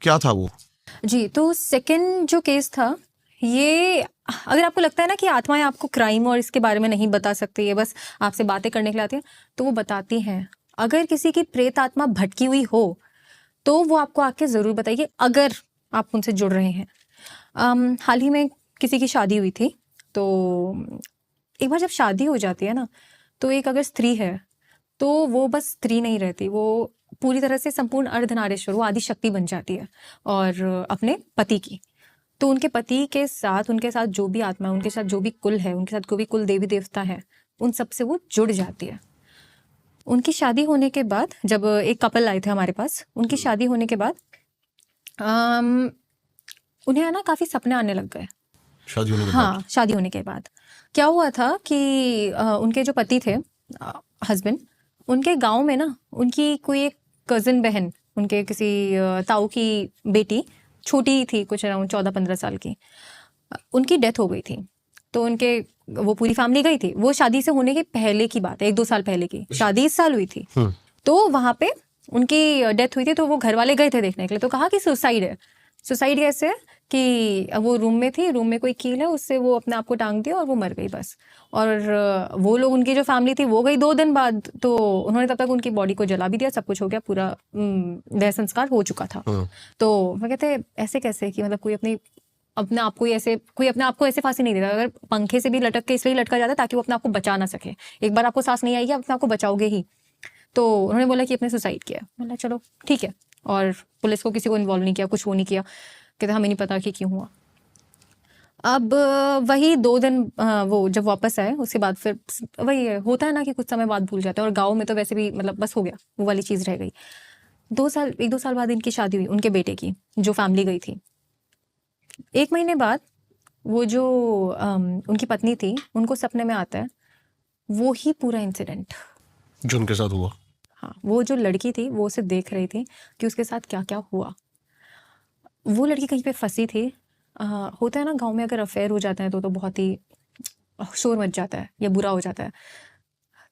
क्या था वो? जी, तो सेकंड जो केस था, ये अगर आपको लगता है ना कि आत्माएं आपको क्राइम और इसके बारे में नहीं बता सकती, ये बस आपसे बातें करने के लिए आती है, तो वो बताती हैं। अगर किसी की प्रेत आत्मा भटकी हुई हो तो वो आपको आके जरूर बताइए, अगर आप उनसे जुड़ रहे हैं। हाल ही में किसी की शादी हुई थी, तो एक बार जब शादी हो जाती है ना, तो एक अगर स्त्री है तो वो बस स्त्री नहीं रहती, वो पूरी तरह से संपूर्ण अर्धनारीश्वर, वो आदि शक्ति बन जाती है। और अपने पति की, तो उनके पति के साथ, उनके साथ जो भी आत्मा, उनके साथ जो भी कुल है, उनके साथ जो भी कुल देवी देवता है, उन सब से वो जुड़ जाती है। उनकी शादी होने के बाद, जब एक कपल आए थे हमारे पास, उनकी शादी होने के बाद उन्हें है ना काफी सपने आने लग गए। शादी होने के बाद? हाँ, शादी होने के बाद क्या हुआ था कि उनके जो पति थे, हस्बैंड, उनके गांव में ना उनकी कोई एक कजिन बहन, उनके किसी ताऊ की बेटी, छोटी थी कुछ अराउंड 14-15 साल की, उनकी डेथ हो गई थी। तो उनके वो पूरी फैमिली गई थी। वो शादी से होने के पहले की बात है, 1-2 साल पहले की शादी, इस साल हुई थी। तो वहां पे उनकी डेथ हुई थी, तो वो घर वाले गए थे देखने के लिए। तो कहा कि सुसाइड है। सुसाइड कैसे? कि वो रूम में थी, रूम में कोई कील है, उससे वो अपने आप को टांग दिया और वो मर गई बस। और वो लोग, उनकी जो फैमिली थी वो गई 2 दिन बाद, तो उन्होंने तब तक उनकी बॉडी को जला भी दिया, सब कुछ हो गया, पूरा देह संस्कार हो चुका था। तो मैं कहते ऐसे कैसे कि मतलब कोई अपने आप को ही ऐसे, कोई अपने आप को ऐसे फांसी नहीं देता। अगर पंखे से भी लटक के इसलिए लटका जाता है ताकि वो अपने आप को बचा ना सके। एक बार आपको सांस नहीं आएगी, आप अपने आप को बचाओगे ही। तो उन्होंने बोला कि अपने सुसाइड किया। बोला चलो ठीक है, और पुलिस को किसी को इन्वॉल्व नहीं किया, कुछ वो नहीं किया। कहते हमें नहीं पता कि क्यों हुआ। अब वही 2 दिन वो जब वापस आए, उसके बाद फिर वही होता है ना कि कुछ समय बाद भूल जाते हैं, और गाँव में तो वैसे भी मतलब बस हो गया, वो वाली चीज़ रह गई। 1-2 साल बाद इनकी शादी हुई, उनके बेटे की, जो फैमिली गई थी। 1 महीने बाद वो जो उनकी पत्नी थी, उनको सपने में आता है वो ही पूरा इंसिडेंट जो उनके साथ हुआ। हाँ, वो जो लड़की थी वो उसे देख रही थी कि उसके साथ क्या क्या हुआ। वो लड़की कहीं पे फंसी थी। होता है ना गांव में, अगर अफेयर हो जाता है तो बहुत ही शोर मच जाता है या बुरा हो जाता है।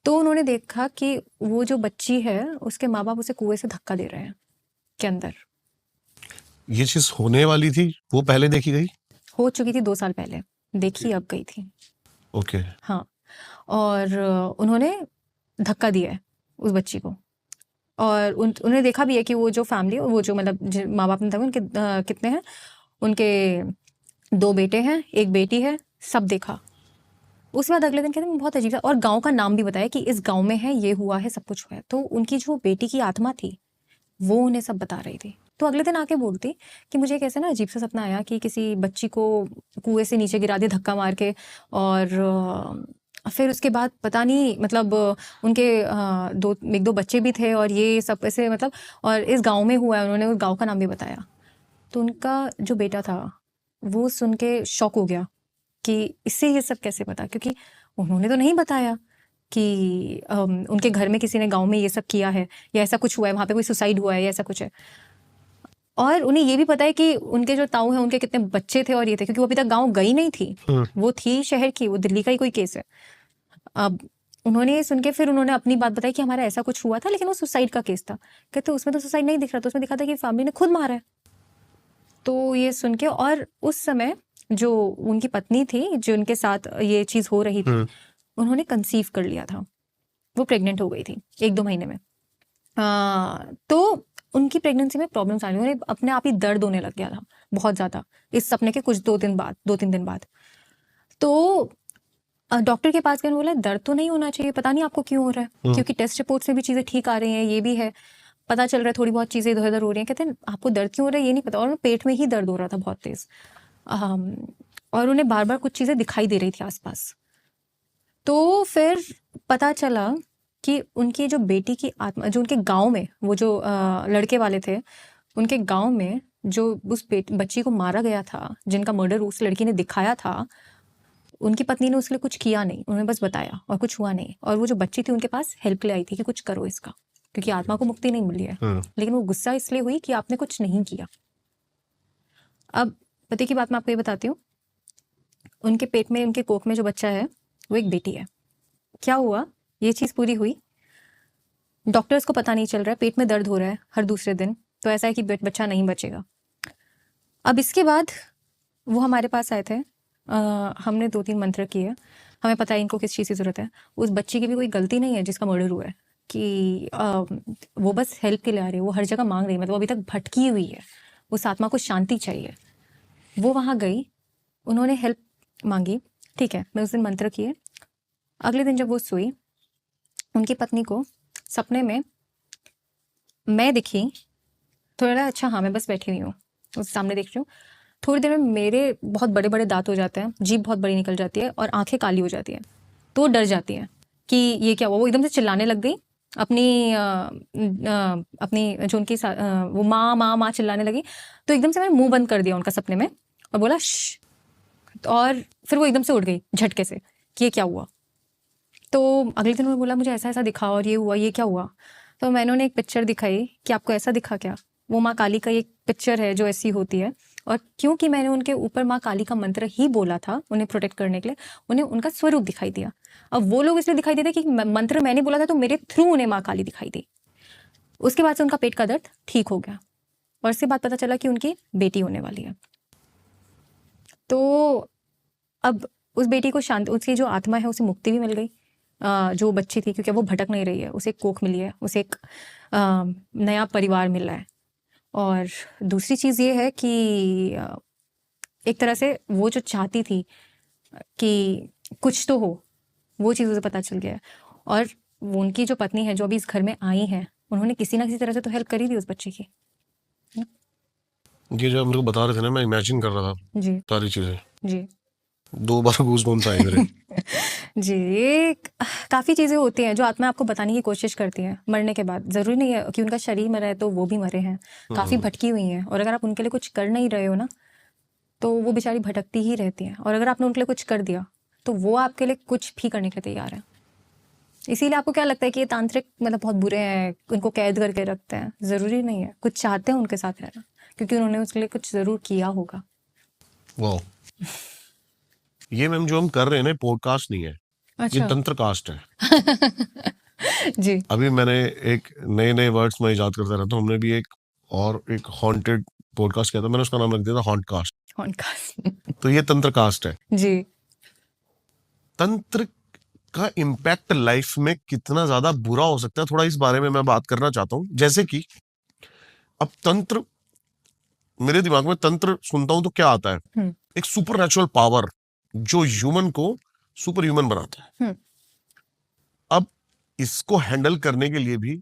तो उन्होंने देखा कि वो जो बच्ची है, उसके माँ बाप उसे कुएं से धक्का दे रहे हैं के अंदर। ये चीज होने वाली थी, वो पहले देखी गई? हो चुकी थी 2 साल पहले, देखी अब गई थी। ओके। हाँ, और उन्होंने धक्का दिया है उस बच्ची को। और उन्होंने देखा भी है कि वो जो फैमिली, वो जो मतलब माँ बाप ने था, उनके कितने हैं, उनके 2 बेटे हैं, 1 बेटी है, सब देखा। उसके बाद अगले दिन कहते हैं बहुत अजीब सा, और गांव का नाम भी बताया कि इस गांव में है, ये हुआ है, सब कुछ हुआ है। तो उनकी जो बेटी की आत्मा थी वो उन्हें सब बता रही थी। तो अगले दिन आके बोलती कि मुझे एक ऐसा ना अजीब सा सपना आया कि किसी बच्ची को कुएं से नीचे गिरा दिया धक्का मार के, और फिर उसके बाद पता नहीं मतलब उनके 1-2 बच्चे भी थे, और ये सब ऐसे मतलब, और इस गांव में हुआ है। उन्होंने उस गांव का नाम भी बताया। तो उनका जो बेटा था वो सुन के शॉक हो गया कि इससे ये सब कैसे पता, क्योंकि उन्होंने तो नहीं बताया कि उनके घर में किसी ने गांव में ये सब किया है, या ऐसा कुछ हुआ है, वहाँ पे कोई सुसाइड हुआ है, या ऐसा कुछ है। और उन्हें ये भी पता है कि उनके जो ताऊ हैं उनके कितने बच्चे थे, और ये थे, क्योंकि वो अभी तक गांव गई नहीं थी, वो थी शहर की, वो दिल्ली का ही कोई केस है। अब उन्होंने ये सुन के फिर उन्होंने अपनी बात बताई कि हमारा ऐसा कुछ हुआ था, लेकिन वो सुसाइड का केस था। कहते उसमें तो सुसाइड नहीं दिख रहा था, उसमें दिखा था कि फैमिली ने खुद मारा है। तो ये सुन के, और उस समय जो उनकी पत्नी थी जो उनके साथ ये चीज हो रही थी, उन्होंने कंसीव कर लिया था, वो प्रेग्नेंट हो गई थी 1-2 महीने में। तो उनकी प्रेगनेंसी में प्रॉब्लम्स आ रही, उन्हें अपने आप ही दर्द होने लग गया था बहुत ज्यादा, इस सपने के कुछ 2-3 दिन बाद। तो डॉक्टर के पास गए, बोला दर्द तो नहीं होना चाहिए, पता नहीं आपको क्यों हो रहा है, क्योंकि टेस्ट रिपोर्ट्स में भी चीजें ठीक आ रही हैं, ये भी है, पता चल रहा है थोड़ी बहुत चीजें इधर उधर हो रही हैं। कहते हैं आपको दर्द क्यों हो रहा है ये नहीं पता, और पेट में ही दर्द हो रहा था बहुत तेज। और उन्हें बार बार कुछ चीजें दिखाई दे रही थी आसपास। तो फिर पता चला कि उनकी जो बेटी की आत्मा, जो उनके गांव में वो जो लड़के वाले थे, उनके गांव में जो उस बच्ची को मारा गया था, जिनका मर्डर उस लड़की ने दिखाया था, उनकी पत्नी ने उसके लिए कुछ किया नहीं, उन्होंने बस बताया और कुछ हुआ नहीं। और वो जो बच्ची थी उनके पास हेल्प के लिए आई थी कि कुछ करो इसका, क्योंकि आत्मा को मुक्ति नहीं मिली है। लेकिन वो गुस्सा इसलिए हुई कि आपने कुछ नहीं किया। अब पति की बात मैं आपको ये बताती हूँ, उनके पेट में, उनके कोख में जो बच्चा है वो एक बेटी है। क्या हुआ, ये चीज पूरी हुई, डॉक्टर्स को पता नहीं चल रहा है, पेट में दर्द हो रहा है हर दूसरे दिन, तो ऐसा है कि बच्चा नहीं बचेगा। अब इसके बाद वो हमारे पास आए थे, हमने 2-3 मंत्र किए, हमें पता है इनको किस चीज़ की ज़रूरत है। उस बच्ची की भी कोई गलती नहीं है जिसका मर्डर हुआ है, कि वो बस हेल्प के लिए आ रही है, वो हर जगह मांग रही है, मतलब अभी तक भटकी हुई है, उस आत्मा को शांति चाहिए। वो वहाँ गई, उन्होंने हेल्प मांगी, ठीक है, मैं उस दिन मंत्र किए। अगले दिन जब वो सोई, उनकी पत्नी को सपने में मैं दिखी। थोड़ा अच्छा, हाँ मैं बस बैठी हुई हूँ, उस सामने देख रही हूँ। थोड़ी देर में मेरे बहुत बड़े बड़े दांत हो जाते हैं, जीभ बहुत बड़ी निकल जाती है, और आंखें काली हो जाती हैं। तो डर जाती हैं कि ये क्या हुआ। वो एकदम से चिल्लाने लग गई, अपनी जो उनकी वो माँ माँ माँ चिल्लाने लगी। तो एकदम से मैंने मुंह बंद कर दिया उनका सपने में और बोला श्श, और फिर वो एकदम से उठ गई झटके से कि ये क्या हुआ। तो अगले दिन उन्होंने बोला मुझे ऐसा ऐसा दिखा और ये हुआ, ये क्या हुआ। तो मैंने उन्हें एक पिक्चर दिखाई कि आपको ऐसा दिखा क्या। वो माँ काली का एक पिक्चर है जो ऐसी होती है, और क्योंकि मैंने उनके ऊपर माँ काली का मंत्र ही बोला था उन्हें प्रोटेक्ट करने के लिए, उन्हें उनका स्वरूप दिखाई दिया। अब वो लोग इसलिए दिखाई देते कि मंत्र मैंने बोला था, तो मेरे थ्रू उन्हें माँ काली दिखाई दी। उसके बाद से उनका पेट का दर्द ठीक हो गया, और इसके बाद पता चला कि उनकी बेटी होने वाली है। तो अब उस बेटी को शांति, उसकी जो आत्मा है उसे मुक्ति भी मिल गई, जो बच्ची थी, क्योंकि वो भटक नहीं रही है, उसे एक कोख मिली है, उसे एक नया परिवार मिला है। और दूसरी चीज़ ये है कि एक तरह से वो जो चाहती थी कि कुछ तो हो, वो चीज़ उसे पता चल गया है। और वो उनकी जो पत्नी है, जो अभी इस घर में आई हैं, उन्होंने किसी ना किसी तरह से तो हेल्प करी थी उस बच्चे की। ये जो हम लोग बता रहे थे ना, मैं इमेजिन कर रहा था जी सारी चीजें, जी 2 बार गूज़बम्प्स आए मेरे। जी, ये काफ़ी चीज़ें होती हैं जो आत्मा आपको बताने की कोशिश करती हैं मरने के बाद। ज़रूरी नहीं है कि उनका शरीर मरा है तो वो भी मरे हैं, काफ़ी भटकी हुई हैं, और अगर आप उनके लिए कुछ कर नहीं रहे हो ना, तो वो बेचारी भटकती ही रहती हैं। और अगर आपने उनके लिए कुछ कर दिया तो वो आपके लिए कुछ भी करने के लिए तैयार है। इसीलिए आपको क्या लगता है कि ये तांत्रिक मतलब बहुत बुरे हैं, उनको कैद करके रखते हैं? ज़रूरी नहीं है, कुछ चाहते हैं उनके साथ रहना, क्योंकि उन्होंने उसके लिए कुछ ज़रूर किया होगा। वाह, ये मैम जो हम कर रहे हैं ना, पॉडकास्ट नहीं है, ये अच्छा। तंत्र कास्ट है। जी। अभी मैंने एक नए वर्ड्स में याद करता रहता हूँ, हमने भी एक हॉन्टेड पॉडकास्ट किया था, मैंने उसका नाम रख दिया था हॉन्ट कास्ट। पॉडकास्ट। तो ये तंत्र कास्ट है। जी तंत्र का इम्पैक्ट लाइफ में कितना ज्यादा बुरा हो सकता है, थोड़ा इस बारे में मैं बात करना चाहता हूँ। जैसे कि अब तंत्र, मेरे दिमाग में तंत्र सुनता हूं तो क्या आता है, हम्म एक सुपर पावर जो ह्यूमन को सुपर ह्यूमन बनाता है। हम्म अब इसको हैंडल करने के लिए भी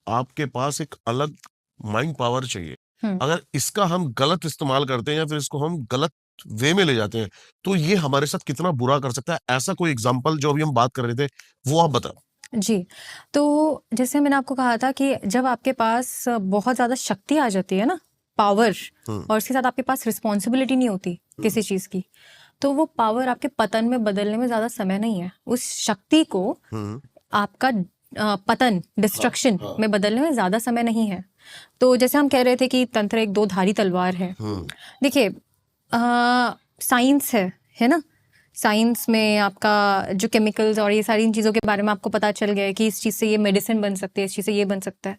आपके पास एक अलग माइंड पावर चाहिए। हम्म अगर इसका हम गलत इस्तेमाल करते हैं या फिर इसको हम गलत वे में ले जाते हैं, तो ये हमारे साथ कितना बुरा कर सकता है। ऐसा कोई एग्जांपल जो अभी हम बात कर रहे थे, वो आप बताओ। जी, तो जैसे मैंने आपको कहा था कि जब आपके पास बहुत ज़्यादा शक्ति आ जाती है ना, पावर, और उसके साथ आपके पास रिस्पॉन्सिबिलिटी नहीं होती किसी चीज़ की, तो वो पावर आपके पतन में बदलने में ज़्यादा समय नहीं है। उस शक्ति को आपका पतन, डिस्ट्रक्शन में बदलने में ज़्यादा समय नहीं है। तो जैसे हम कह रहे थे कि तंत्र एक 2 धारी तलवार है। देखिए, साइंस है ना? साइंस में आपका जो केमिकल्स और ये सारी इन चीज़ों के बारे में आपको पता चल गया है कि इस चीज़ से ये मेडिसिन बन सकती है, इस चीज़ से ये बन सकता है।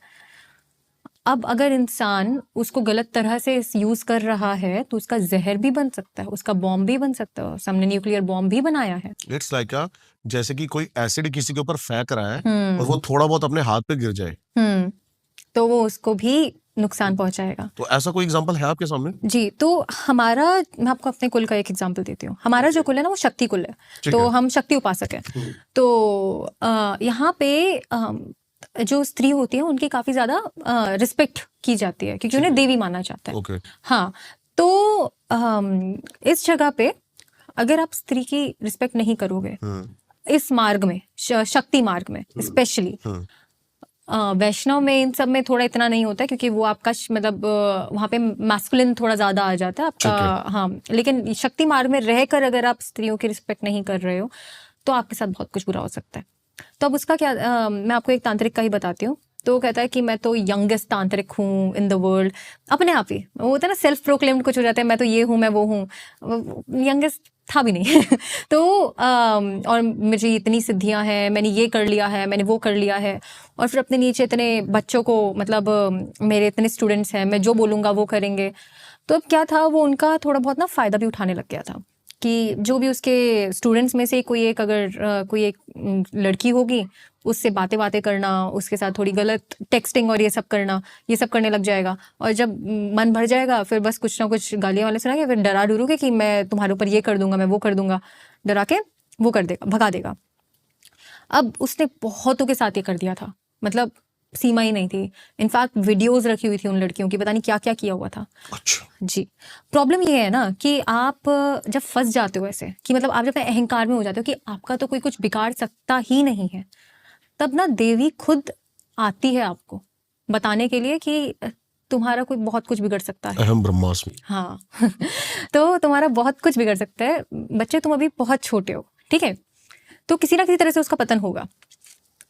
अब अगर इंसान उसको गलत तरह से यूज़ कर रहा है तो उसका जहर भी बन सकता है, उसका बॉम्ब भी बन सकता है। हमने न्यूक्लियर बॉम्ब भी बनाया है। इट्स लाइक जैसे कि कोई एसिड किसी के ऊपर फेंक रहा है और वो थोड़ा बहुत अपने हाथ पे गिर जाए, तो वो उसको भी नुकसान पहुंचाएगा। तो ऐसा कोई एग्जांपल है आपके सामने? जी, तो हमारा, मैं आपको अपने कुल का एक एग्जांपल देती हूँ। हमारा जो कुल है ना, वो शक्ति कुल है, ठीक तो है। हम शक्ति उपासक हैं। तो यहाँ पे जो स्त्री होती है उनकी काफी ज्यादा रिस्पेक्ट की जाती है, क्योंकि उन्हें देवी माना जाता है। ओके। हाँ, तो इस जगह पे अगर आप स्त्री की रिस्पेक्ट नहीं करोगे इस मार्ग में, शक्ति मार्ग में स्पेशली, वैष्णव में इन सब में थोड़ा इतना नहीं होता है, क्योंकि वो आपका मतलब वहाँ पे मैस्कुलिन थोड़ा ज्यादा आ जाता है आपका। हाँ, लेकिन शक्ति मार्ग में रहकर अगर आप स्त्रियों की रिस्पेक्ट नहीं कर रहे हो तो आपके साथ बहुत कुछ बुरा हो सकता है। तो अब उसका क्या, मैं आपको एक तांत्रिक का ही बताती हूँ। तो वो कहता है कि मैं तो यंगेस्ट तांत्रिक हूँ इन द वर्ल्ड, अपने आप ही। वो होता है ना, सेल्फ प्रोक्लेम्ड कुछ हो जाता है, मैं तो ये हूँ, मैं वो हूँ। यंगेस्ट था भी नहीं तो और मुझे इतनी सिद्धियां हैं, मैंने ये कर लिया है, मैंने वो कर लिया है, और फिर अपने नीचे इतने बच्चों को, मतलब मेरे इतने स्टूडेंट्स हैं, मैं जो बोलूँगा वो करेंगे। तो अब क्या था, वो उनका थोड़ा बहुत ना फ़ायदा भी उठाने लग गया था कि जो भी उसके स्टूडेंट्स में से कोई एक, अगर कोई एक लड़की होगी, उससे बातें करना, उसके साथ थोड़ी गलत टेक्सटिंग और ये सब करना, ये सब करने लग जाएगा। और जब मन भर जाएगा फिर बस कुछ ना कुछ गालियाँ वाले सुना के फिर डरा डरू के कि मैं तुम्हारे ऊपर ये कर दूंगा, मैं वो कर दूंगा, डरा के वो कर देगा, भगा देगा। अब उसने बहुतों के साथ ये कर दिया था, मतलब सीमा ही नहीं थी। इनफैक्ट वीडियोस रखी हुई थी उन लड़कियों की, पता नहीं क्या क्या किया हुआ था। अच्छा। जी, प्रॉब्लम ये है ना कि आप जब फंस जाते हो ऐसे, कि मतलब आप जब अहंकार में हो जाते हो कि आपका तो कोई कुछ बिगाड़ सकता ही नहीं है, तब ना देवी खुद आती है आपको बताने के लिए कि तुम्हारा कोई बहुत कुछ बिगड़ सकता है। अहम ब्रह्मास्मि। हाँ तो तुम्हारा बहुत कुछ बिगड़ सकता है। बच्चे, तुम अभी बहुत छोटे हो, ठीक है, तो किसी ना किसी तरह से उसका पतन होगा।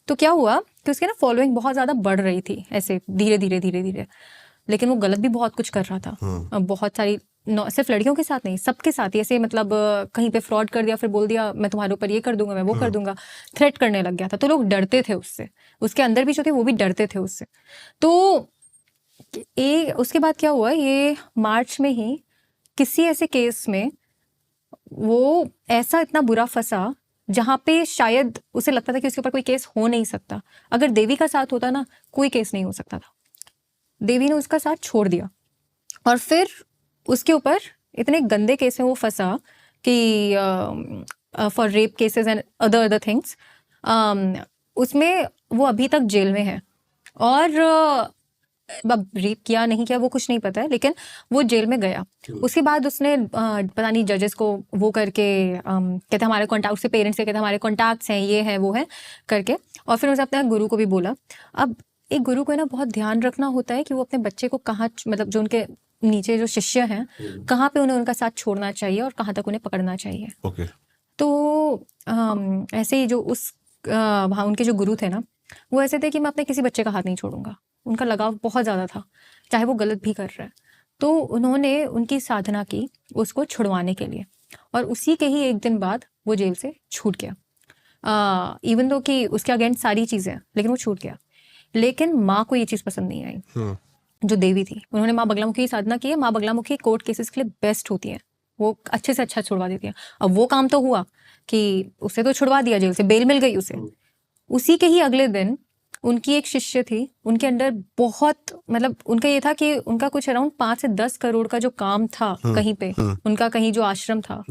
तो क्या हुआ कि उसकी ना फॉलोइंग बहुत ज़्यादा बढ़ रही थी ऐसे धीरे धीरे, लेकिन वो गलत भी बहुत कुछ कर रहा था। बहुत सारी, सिर्फ लड़कियों के साथ नहीं, सबके साथ ही ऐसे, मतलब कहीं पे फ्रॉड कर दिया, फिर बोल दिया मैं तुम्हारे ऊपर ये कर दूंगा, मैं वो कर दूंगा, थ्रेट करने लग गया था। तो लोग डरते थे उससे, उसके अंदर भी जो थे वो भी डरते थे उससे। तो उसके बाद क्या हुआ, ये मार्च में ही किसी ऐसे केस में वो ऐसा इतना बुरा फंसा जहाँ पे शायद उसे लगता था कि उसके ऊपर कोई केस हो नहीं सकता। अगर देवी का साथ होता ना, कोई केस नहीं हो सकता था। देवी ने उसका साथ छोड़ दिया और फिर उसके ऊपर इतने गंदे केस में वो फंसा कि for rape cases and other things, उसमें वो अभी तक जेल में है। और अब रेप किया नहीं किया वो कुछ नहीं पता है, लेकिन वो जेल में गया। उसके बाद उसने पता नहीं जजेस को वो करके कहते हमारे कॉन्टैक्ट, उसके पेरेंट्स से कहते हमारे कॉन्टैक्ट्स हैं, ये है वो है करके, और फिर उसने अपने गुरु को भी बोला। अब एक गुरु को ना बहुत ध्यान रखना होता है कि वो अपने बच्चे को कहाँ, मतलब जो उनके नीचे जो शिष्य हैं, कहाँ पे उन्हें उनका साथ छोड़ना चाहिए और कहाँ तक उन्हें पकड़ना चाहिए। ओके। तो ऐसे ही जो वहाँ उनके जो गुरु थे ना, वो ऐसे थे कि मैं अपने किसी बच्चे का हाथ नहीं छोड़ूंगा। उनका लगाव बहुत ज़्यादा था, चाहे वो गलत भी कर रहा है। तो उन्होंने उनकी साधना की उसको छुड़वाने के लिए, और उसी के ही एक दिन बाद वो जेल से छूट गया। इवन दो कि उसके अगेंस्ट सारी चीज़ें, लेकिन वो छूट गया। लेकिन माँ को ये चीज़ पसंद नहीं आई, जो देवी थी। उन्होंने माँ बगलामुखी की साधना की है। माँ बगलामुखी कोर्ट केसेस के लिए बेस्ट होती है, वो अच्छे से अच्छा छुड़वा देती है। अब वो काम तो हुआ कि उसे तो छुड़वा दिया जेल से, बेल मिल गई उसे। उसी के ही अगले दिन उनकी एक शिष्य थी, उनके अंदर बहुत, मतलब उनका ये था कि उनका कुछ अराउंड 5 से 10 करोड़ का जो काम था कहीं पे, उनका कहीं जो आश्रम था,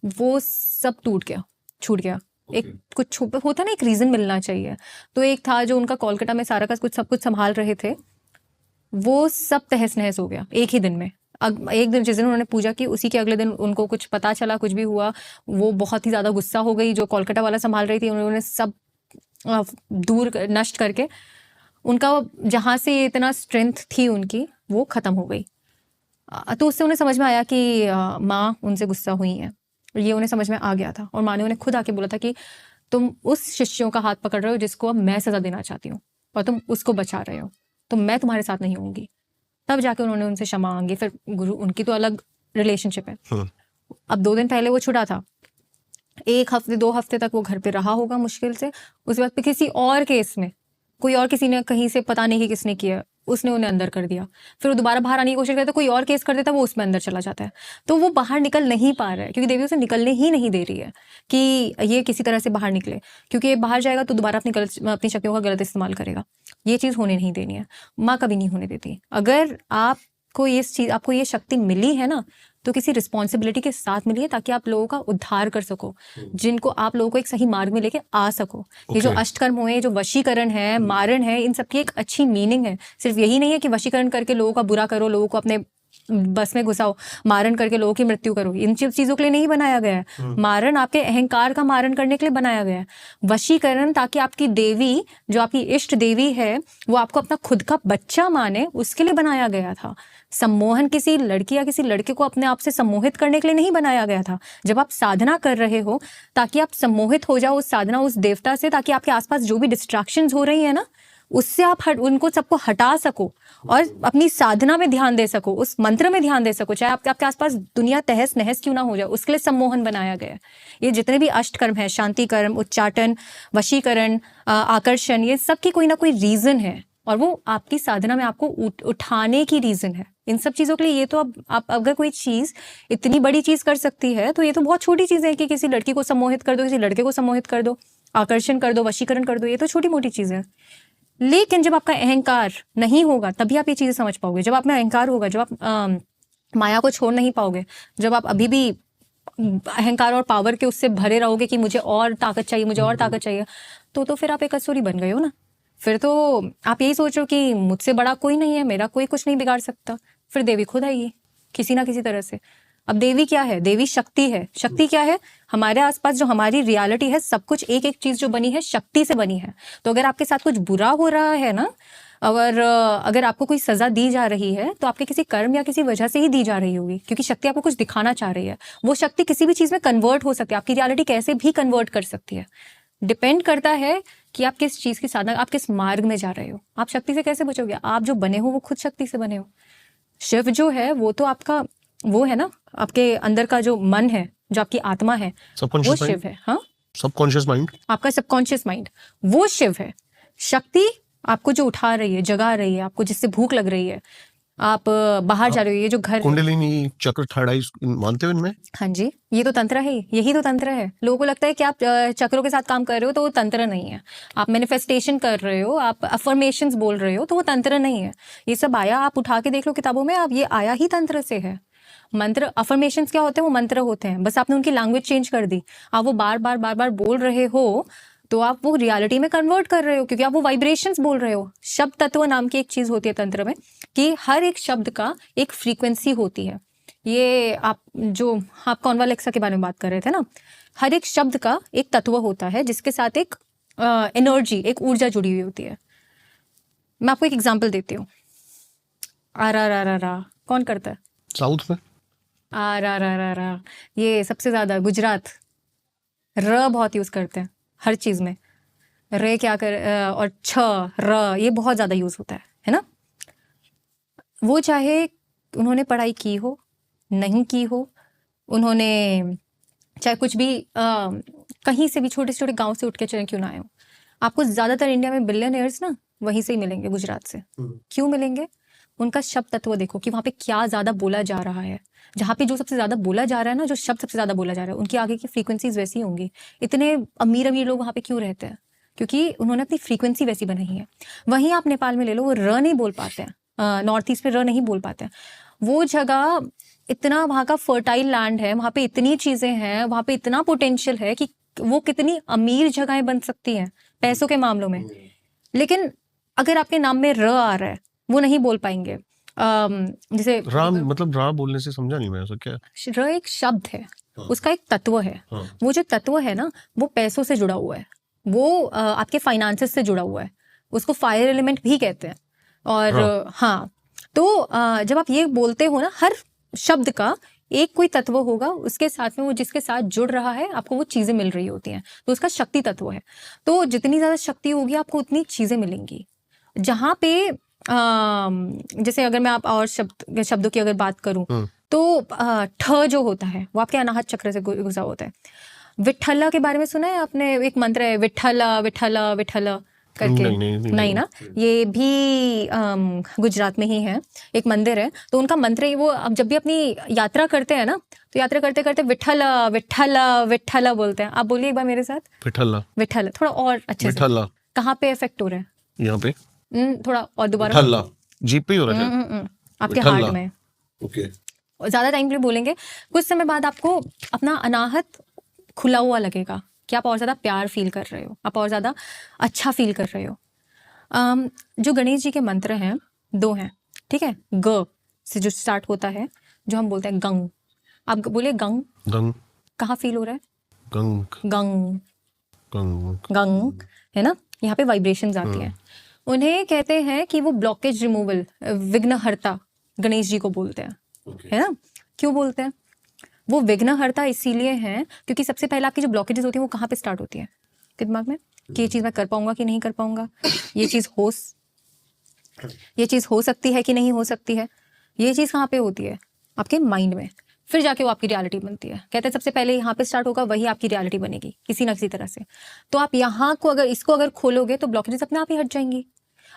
वो सब टूट गया, छूट गया। एक कुछ होता ना, एक रीजन मिलना चाहिए। तो एक था जो उनका कोलकाता में सारा का कुछ सब कुछ संभाल रहे थे, वो सब तहस नहस हो गया एक ही दिन में। एक दिन जिस दिन उन्होंने पूजा की, उसी के अगले दिन उनको कुछ पता चला, कुछ भी हुआ। वो बहुत ही ज्यादा गुस्सा हो गई, जो कोलकाता वाला संभाल रही थी, उन्होंने सब दूर नष्ट करके उनका जहाँ से इतना स्ट्रेंथ थी उनकी, वो खत्म हो गई। तो उससे उन्हें समझ में आया कि माँ उनसे गुस्सा हुई है, ये उन्हें समझ में आ गया था। और माँ ने उन्हें खुद आके बोला था कि तुम उस शिष्यों का हाथ पकड़ रहे हो जिसको अब मैं सजा देना चाहती हूँ, और तुम उसको बचा रहे हो, तो मैं तुम्हारे साथ नहीं होंगी। तब जाके उन्होंने उनसे क्षमा मांगी। फिर गुरु, उनकी तो अलग रिलेशनशिप है। अब 2 दिन पहले वो छुड़ा था, 1 हफ्ते 2 हफ्ते तक वो घर पे रहा होगा मुश्किल से। उसके बाद किसी और केस में कोई और, किसी ने कहीं से पता नहीं कि किसने किया, उसने उन्हें अंदर कर दिया। फिर वो दोबारा बाहर आने की कोशिश करता, कोई और केस कर देता, वो उसमें अंदर चला जाता है। तो वो बाहर निकल नहीं पा रहा है, क्योंकि देवी उसे निकलने ही नहीं दे रही है कि ये किसी तरह से बाहर निकले, क्योंकि ये बाहर जाएगा तो दोबारा अपनी शक्तियों का गलत इस्तेमाल करेगा। ये चीज़ होने नहीं देनी है, माँ कभी नहीं होने देती। अगर आपको ये शक्ति मिली है ना, तो किसी रिस्पॉन्सिबिलिटी के साथ मिली है, ताकि आप लोगों का उद्धार कर सको, जिनको आप लोगों को एक सही मार्ग में लेके आ सको। ये जो अष्टकर्म हुए, जो वशीकरण है, मारण है, इन सबकी एक अच्छी मीनिंग है। सिर्फ यही नहीं है कि वशीकरण करके लोगों का बुरा करो, लोगों को अपने बस में घुसाओ, मारण करके लोगों की मृत्यु करो। इन चीजों के लिए नहीं बनाया गया है। मारण आपके अहंकार का मारण करने के लिए बनाया गया है। वशीकरण ताकि आपकी देवी, जो आपकी इष्ट देवी है, वो आपको अपना खुद का बच्चा माने, उसके लिए बनाया गया था। सम्मोहन किसी लड़की या किसी लड़के को अपने आप से सम्मोहित करने के लिए नहीं बनाया गया था। जब आप साधना कर रहे हो, ताकि आप सम्मोहित हो जाओ उस साधना, उस देवता से, ताकि आपके आसपास जो भी डिस्ट्रैक्शंस हो रही है ना, उससे आप उनको सबको हटा सको और अपनी साधना में ध्यान दे सको, उस मंत्र में ध्यान दे सको। चाहे आपके आसपास दुनिया तहस नहस क्यों ना हो जाए, उसके लिए सम्मोहन बनाया गया है। ये जितने भी अष्टकर्म है, शांति कर्म, उच्चाटन, वशीकरण, आकर्षण, ये सब की कोई ना कोई रीजन है, और वो आपकी साधना में आपको उठाने की रीजन है। इन सब चीजों के लिए ये तो अब आप अगर कोई चीज इतनी बड़ी चीज कर सकती है, तो ये तो बहुत छोटी चीज है कि किसी लड़की को सम्मोहित कर दो, किसी लड़के को सम्मोहित कर दो, आकर्षण कर दो, वशीकरण कर दो। ये तो छोटी मोटी चीजें है। लेकिन जब आपका अहंकार नहीं होगा, तभी आप ये चीजें समझ पाओगे। जब आप में अहंकार होगा, जब आप माया को छोड़ नहीं पाओगे, जब आप अभी भी अहंकार और पावर के उससे भरे रहोगे कि मुझे और ताकत चाहिए, मुझे और ताकत चाहिए, तो फिर आप एक असुरी बन गए हो ना। फिर तो आप यही सोचो कि मुझसे बड़ा कोई नहीं है, मेरा कोई कुछ नहीं बिगाड़ सकता। फिर देवी खुद आएगी किसी ना किसी तरह से। अब देवी क्या है? देवी शक्ति है। शक्ति क्या है? हमारे आसपास जो हमारी रियलिटी है, सब कुछ एक एक चीज जो बनी है, शक्ति से बनी है। तो अगर आपके साथ कुछ बुरा हो रहा है ना, और अगर आपको कोई सजा दी जा रही है, तो आपके किसी कर्म या किसी वजह से ही दी जा रही होगी, क्योंकि शक्ति आपको कुछ दिखाना चाह रही है। वो शक्ति किसी भी चीज में कन्वर्ट हो सकती है, आपकी रियलिटी कैसे भी कन्वर्ट कर सकती है। डिपेंड करता है कि आप किस चीज की साधना, आप किस मार्ग में जा रहे हो। आप शक्ति से कैसे बचोगे? आप जो बने हो वो खुद शक्ति से बने हो। शिव जो है वो तो आपका वो है ना, आपके अंदर का जो मन है, जो आपकी आत्मा है, वो शिव है। हाँ, सबकॉन्शियस माइंड, आपका सबकॉन्शियस माइंड, वो शिव है। शक्ति आपको जो उठा रही है, जगा रही है, आपको जिससे भूख लग रही है, आप बाहर जा रहे हो, ये जो घर, कुंडलिनी चक्र, थर्ड आई मानते हो इनमें? हाँ जी, ये तो तंत्र है ही, यही तो तंत्र है। लोगों को लगता है कि आप चक्रों के साथ काम कर रहे हो तो वो तंत्र नहीं है। आप मैनिफेस्टेशन कर रहे हो, आप अफर्मेशंस बोल रहे हो तो वो तंत्र नहीं है। ये सब आया, आप उठा के देख लो किताबों में, आप ये आया ही तंत्र से है। मंत्र, अफर्मेशंस क्या होते हैं? वो मंत्र होते हैं, बस आपने उनकी लैंग्वेज चेंज कर दी। आप वो बार बार बोल रहे हो तो आप वो रियलिटी में कन्वर्ट कर रहे हो, क्योंकि आप वो वाइब्रेशंस बोल रहे हो। शब्द तत्व नाम की एक चीज होती है तंत्र में, कि हर एक शब्द का एक फ्रीक्वेंसी होती है। ये आप जो आप कॉन्वालेक्सा के बारे में बात कर रहे थे ना, हर एक शब्द का एक तत्व होता है जिसके साथ एक एनर्जी, एक ऊर्जा जुड़ी हुई होती है। मैं आपको एक एग्जांपल देती हूँ। आर आर आर आर आ कौन करता है? साउथ में आर आर आर आर आ, ये सबसे ज्यादा गुजरात। र बहुत यूज करते हैं हर चीज में। रे क्या कर और छ, र, ये बहुत ज्यादा यूज होता है ना? वो चाहे उन्होंने पढ़ाई की हो, नहीं की हो, उन्होंने चाहे कुछ भी कहीं से भी छोटे से छोटे गांव से उठ के चले क्यों ना आए हो, आपको ज्यादातर इंडिया में बिलियनियर्स ना वहीं से ही मिलेंगे, गुजरात से। क्यों मिलेंगे? उनका शब्द तत्व देखो कि वहां पे क्या ज्यादा बोला जा रहा है। जहाँ पे जो सबसे ज्यादा बोला जा रहा है ना, जो शब्द सबसे ज्यादा बोला जा रहा है, उनकी आगे की फ्रीक्वेंसीज वैसी होंगी। इतने अमीर अमीर लोग वहां पे क्यों रहते हैं? क्योंकि उन्होंने अपनी फ्रीक्वेंसी वैसी बनाई है। वहीं आप नेपाल में ले लो, वो र नहीं बोल पाते हैं, नॉर्थ ईस्ट में र नहीं बोल पाते हैं। वो जगह इतना, वहाँ का फर्टाइल लैंड है, वहाँ पे इतनी चीजें हैं, वहाँ पे इतना पोटेंशियल है कि वो कितनी अमीर जगहें बन सकती हैं पैसों के मामलों में। लेकिन अगर आपके नाम में र आ रहा है, वो नहीं बोल पाएंगे। जैसे राम, मतलब रा बोलने से समझा नहीं मैं ऐसा क्या? र एक शब्द है, उसका एक तत्व है। वो जो तत्व है ना, वो पैसों से जुड़ा हुआ है, वो आपके फाइनेंसेस से जुड़ा हुआ है। उसको फायर एलिमेंट भी कहते हैं। और हाँ, तो जब आप ये बोलते हो ना, हर शब्द का एक कोई तत्व होगा, उसके साथ में वो जिसके साथ जुड़ रहा है, आपको वो चीजें मिल रही होती हैं, तो उसका शक्ति तत्व है। तो जितनी ज्यादा शक्ति होगी, आपको उतनी चीजें मिलेंगी। जहाँ पे जैसे अगर मैं आप और शब्दों की अगर बात करूं, तो ठ जो होता है वो आपके अनाहत चक्र से गुजरा होता है। विठ्ठला के बारे में सुना है आपने? एक मंत्र है विठ्ठला विठ्ठला विठ्ठला करके। नहीं ना, ये भी गुजरात में ही है, एक मंदिर है। तो उनका मंत्र ही वो, अब जब भी अपनी यात्रा करते हैं ना, तो यात्रा करते करते विठ्ठला विठ्ठला विठ्ठला बोलते हैं। आप बोलिए एक बार मेरे साथ, विठ्ठला विठ्ठला, थोड़ा और अच्छे से। कहाँ पे इफेक्ट हो रहा है? यहाँ पे थोड़ा और दोबारा। जीप पे हो रहा है, आपके हार्ट में। ओके। ज्यादा टाइम के लिए बोलेंगे, कुछ समय बाद आपको अपना अनाहत खुला हुआ लगेगा कि आप और ज्यादा प्यार फील कर रहे हो, आप और ज्यादा अच्छा फील कर रहे हो। जो गणेश जी के मंत्र हैं, 2 हैं, ठीक है? ग से जो स्टार्ट होता है, जो हम बोलते हैं गंग। आप बोलिए गंग। गंग कहाँ फील हो रहा है? गंग गंग गंग गंग, है ना? यहाँ पे वाइब्रेशंस आती हैं। उन्हें कहते हैं कि वो ब्लॉकेज रिमूवल, विघ्नहर्ता गणेश जी को बोलते हैं, है ना? क्यों बोलते हैं? वो विघ्नहर्ता इसीलिए हैं क्योंकि सबसे पहले आपकी जो ब्लॉकेजेस होती हैं वो कहाँ पे स्टार्ट होती है? कि दिमाग में, कि ये चीज मैं कर पाऊंगा कि नहीं कर पाऊंगा, ये चीज हो सकती है कि नहीं हो सकती है। ये चीज कहाँ पे होती है? आपके माइंड में। फिर जाके वो आपकी रियलिटी बनती है। कहते हैं सबसे पहले यहाँ पे स्टार्ट होगा, वही आपकी रियलिटी बनेगी किसी ना किसी तरह से। तो आप यहाँ को अगर इसको अगर खोलोगे तो ब्लॉकेजेस अपने आप ही हट जाएंगी।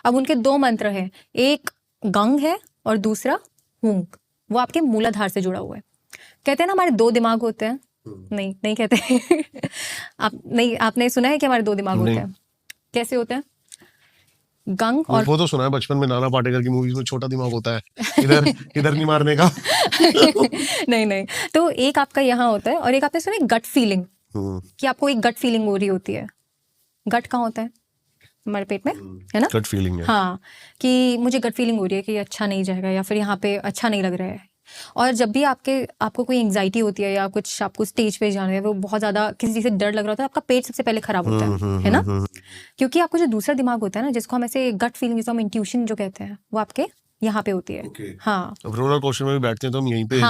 अब उनके 2 मंत्र हैं, एक गंग है और दूसरा हुंग। वो आपके मूलाधार से जुड़ा हुआ है। कहते हैं ना हमारे 2 दिमाग होते हैं, नहीं कहते आपने सुना है कि हमारे 2 दिमाग होते हैं? कैसे होते हैं? गंग और वो तो सुना है बचपन में, नाना पाटेकर की मूवीज में छोटा दिमाग होता है, इधर नहीं मारने का। नहीं, तो एक आपका यहाँ होता है और एक आपने सुना है गट फीलिंग, कि आपको एक गट फीलिंग हो रही होती है। गट कहाँ होता है? हमारे पेट में, है ना? गट फीलिंग है। हाँ, कि मुझे गट फीलिंग हो रही है कि अच्छा नहीं जाएगा, या फिर यहाँ पे अच्छा नहीं लग रहा है। और जब भी आपको कोई एंग्जाइटी होती है या कुछ आपको स्टेज पे जाना है, वो बहुत ज्यादा किसी चीज से डर लग रहा होता है, आपका पेट सबसे पहले खराब होता है ना? क्योंकि आपको जो दूसरा दिमाग होता है ना, जिसको हम ऐसे गट फीलिंग, जिसको हम इंट्यूशन जो कहते हैं, वो आपके यहाँ पे होती है। हाँ, रोलर कोस्टर में भी बैठते हैं तो हम यहीं पे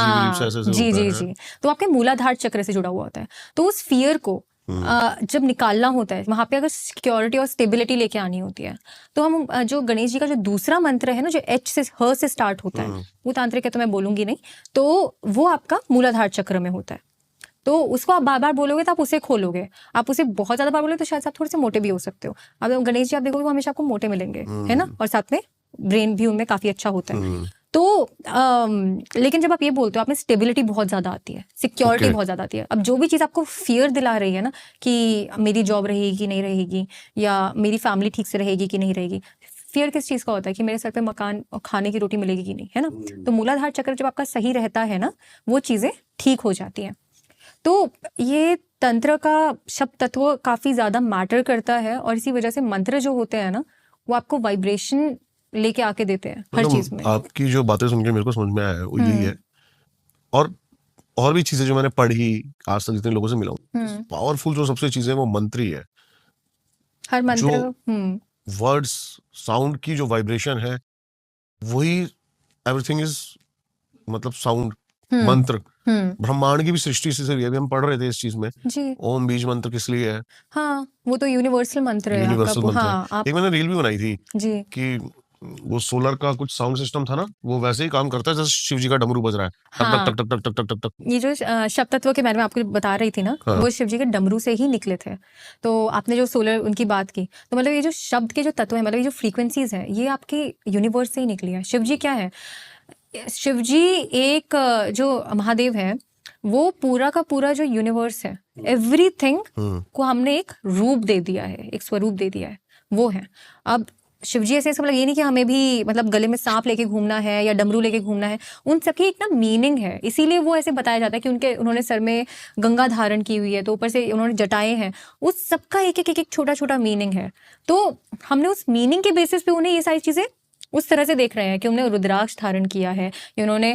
जी, तो आपके मूलाधार चक्र से जुड़ा हुआ होता है। तो उस फियर को जब निकालना होता है, वहां पे अगर सिक्योरिटी और स्टेबिलिटी लेके आनी होती है, तो हम जो गणेश जी का जो दूसरा मंत्र है ना, जो H से ह से स्टार्ट होता है, वो तांत्रिक है तो मैं बोलूंगी नहीं, तो वो आपका मूलाधार चक्र में होता है। तो उसको आप बार बार बोलोगे तो आप उसे खोलोगे। आप उसे बहुत ज्यादा बार बोलोगे तो शायद आप थोड़े से मोटे भी हो सकते हो। अब गणेश जी आप देखोगे वो हमेशा आपको मोटे मिलेंगे, है ना? और साथ में ब्रेन भी उनमें काफी अच्छा होता है। तो लेकिन जब आप ये बोलते हो आप में स्टेबिलिटी बहुत ज्यादा आती है, सिक्योरिटी Okay. बहुत ज्यादा आती है। अब जो भी चीज आपको फियर दिला रही है ना कि मेरी जॉब रहेगी कि नहीं रहेगी, या मेरी फैमिली ठीक से रहेगी कि नहीं रहेगी, फियर किस चीज का होता है कि मेरे सर पे मकान और खाने की रोटी मिलेगी कि नहीं, है ना। तो मूलाधार चक्र जब आपका सही रहता है ना, वो चीजें ठीक हो जाती हैं। तो ये तंत्र का शब्द तत्व काफी ज्यादा मैटर करता है, और इसी वजह से मंत्र जो होते हैं ना, वो आपको वाइब्रेशन लेके आके देते हैं हर चीज में। आपकी जो बातें सुन के मेरे को समझ में आया है वो यही है, और भी चीजें जो मैंने पढ़ी, आज तक जितने लोगों से मिला हूँ, पावरफुल जो सबसे चीजें वो मंत्र ही है। हर मंत्र जो वर्ड्स, साउंड की जो वाइब्रेशन है, वही एवरीथिंग इज, मतलब साउंड, मंत्र। ब्रह्मांड की भी सृष्टि से अभी हम पढ़ रहे थे इस चीज में, जी ओम बीज मंत्र किस लिए है, हाँ, वो तो यूनिवर्सल मंत्र है यूनिवर्सल आपका। मंत्र हाँ है। आप एक मैंने रील भी बनाई थी जी कि वो सोलर का कुछ साउंड सिस्टम था ना, वो वैसे ही काम करता है जैसे शिव जी का डमरू बज रहा है, टक हाँ, टक टक टक टक टक टक टक। ये जो शब्द तत्व के बारे में आपको बता रही थी ना, हाँ। वो शिव जी के डमरू से ही निकले थे। तो आपने जो सोलर उनकी बात की, तो मतलब ये जो शब्द के जो तत्व है, मतलब ये जो फ्रीक्वेंसीज है, ये आपकी यूनिवर्स से ही निकली है। शिव जी क्या है? शिव जी एक जो महादेव है, वो पूरा का पूरा जो यूनिवर्स है, एवरीथिंग को हमने एक रूप दे दिया है, एक स्वरूप दे दिया है, वो है। अब शिव जी ऐसे मतलब ये नहीं कि हमें भी मतलब गले में सांप लेके घूमना है या डमरू लेके घूमना है, उन सबकी एक ना मीनिंग है। इसीलिए वो ऐसे बताया जाता है कि उन्होंने सर में गंगा धारण की हुई है, तो ऊपर से उन्होंने जटाएं हैं, उस सबका एक छोटा छोटा मीनिंग है। तो हमने उस मीनिंग के बेसिस पे उन्हें ये सारी चीजें उस तरह से देख रहे हैं कि उन्होंने रुद्राक्ष धारण किया है, या उन्होंने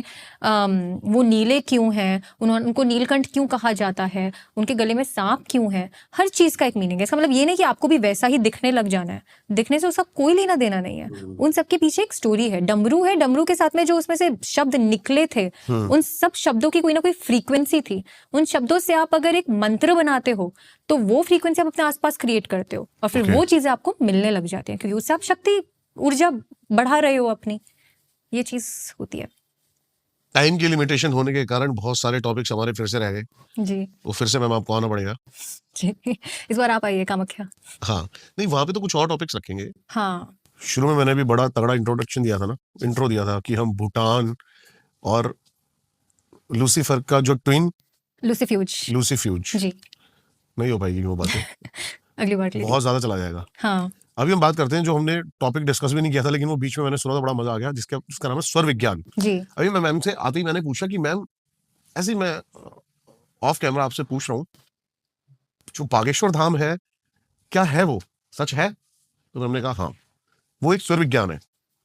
वो नीले क्यों हैं, उनको नीलकंठ क्यों कहा जाता है, उनके गले में सांप क्यों है, हर चीज का एक मीनिंग है। इसका मतलब ये नहीं कि आपको भी वैसा ही दिखने लग जाना है, दिखने से उसका कोई लेना देना नहीं है। उन सबके पीछे एक स्टोरी है। डमरू है, डमरू के साथ में जो उसमें से शब्द निकले थे, उन सब शब्दों की कोई ना कोई फ्रीक्वेंसी थी। उन शब्दों से आप अगर एक मंत्र बनाते हो, तो वो फ्रीक्वेंसी आप अपने आसपास क्रिएट करते हो, और फिर वो चीजें आपको मिलने लग जाती हैं, क्योंकि उससे आप शक्ति, ऊर्जा बढ़ा रहे हो अपनी। ये चीज होती है। टाइम की लिमिटेशन होने के कारण बहुत सारे टॉपिक्स हमारे फिर से रह गए, जी वो फिर से मैम आपको आना पड़ेगा। जी इस बार आप आइए कामाख्या। हाँ, नहीं वहां पे तो कुछ और टॉपिक्स रखेंगे। हाँ शुरू में मैंने भी बड़ा तगड़ा इंट्रोडक्शन दिया था ना, इंट्रो दिया था कि हम भूटान और लूसीफर का जो ट्विन लूसीफ्यूज जी नहीं हो पाएगी वो बातें अगली बार के लिए। बहुत ज्यादा चला जाएगा। हाँ अभी हम बात करते हैं जो हमने टॉपिक डिस्कस भी नहीं किया था, लेकिन वो बीच में मैंने सुना था, बड़ा मजा आ गया, जिसका नाम है स्वर विज्ञान। जी अभी मैं मैम से आते ही मैंने पूछा कि मैम, ऐसे ही मैं ऑफ कैमरा आपसे पूछ रहा हूँ, जो बागेश्वर धाम है, क्या है वो, सच है? तो मैम ने कहा हाँ, वो एक स्वर विज्ञान है।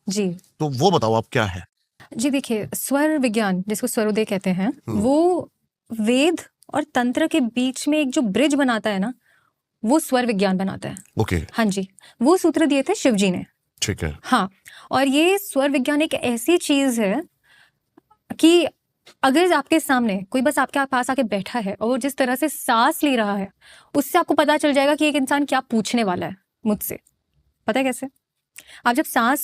जी तो वो बताओ आप क्या है? जी देखिए, स्वर विज्ञान जिसको स्वरोदय कहते हैं, वो वेद और तंत्र के बीच में एक जो ब्रिज बनाता है ना, वो स्वर विज्ञान बनाता है। ओके, हाँ जी, वो सूत्र दिए थे शिव जी ने। ठीक है। हाँ, और ये स्वर विज्ञान एक ऐसी चीज है कि अगर आपके सामने कोई बस आपके पास आके बैठा है और वो जिस तरह से सांस ले रहा है, उससे आपको पता चल जाएगा कि एक इंसान क्या पूछने वाला है मुझसे। पता है कैसे? आप जब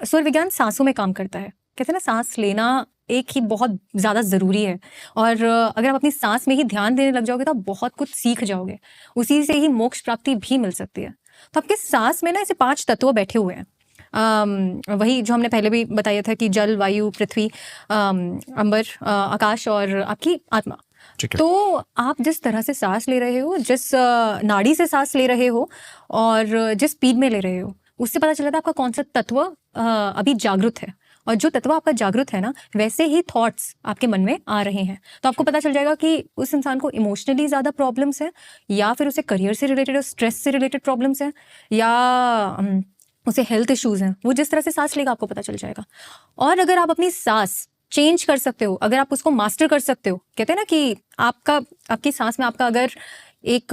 स्वर विज्ञान सांसों में काम करता है। कहते हैं ना, सांस लेना एक ही बहुत ज्यादा जरूरी है, और अगर आप अपनी सांस में ही ध्यान देने लग जाओगे तो आप बहुत कुछ सीख जाओगे, उसी से ही मोक्ष प्राप्ति भी मिल सकती है। तो आपके सांस में ना ऐसे 5 तत्व बैठे हुए हैं। वही जो हमने पहले भी बताया था कि जल, वायु, पृथ्वी, अंबर, आकाश और आपकी आत्मा। तो आप जिस तरह से सांस ले रहे हो, जिस नाड़ी से सांस ले रहे हो और जिस स्पीड में ले रहे हो, उससे पता चल रहा था आपका कौन सा तत्व अभी जागृत है। और जो तत्व आपका जागृत है ना, वैसे ही थॉट्स आपके मन में आ रहे हैं। तो आपको पता चल जाएगा कि उस इंसान को इमोशनली ज़्यादा प्रॉब्लम्स है, या फिर उसे करियर से रिलेटेड और स्ट्रेस से रिलेटेड प्रॉब्लम्स है, या उसे हेल्थ इश्यूज हैं। वो जिस तरह से सांस लेगा आपको पता चल जाएगा। और अगर आप अपनी सांस चेंज कर सकते हो, अगर आप उसको मास्टर कर सकते हो, कहते हैं ना कि आपकी सांस में आपका अगर एक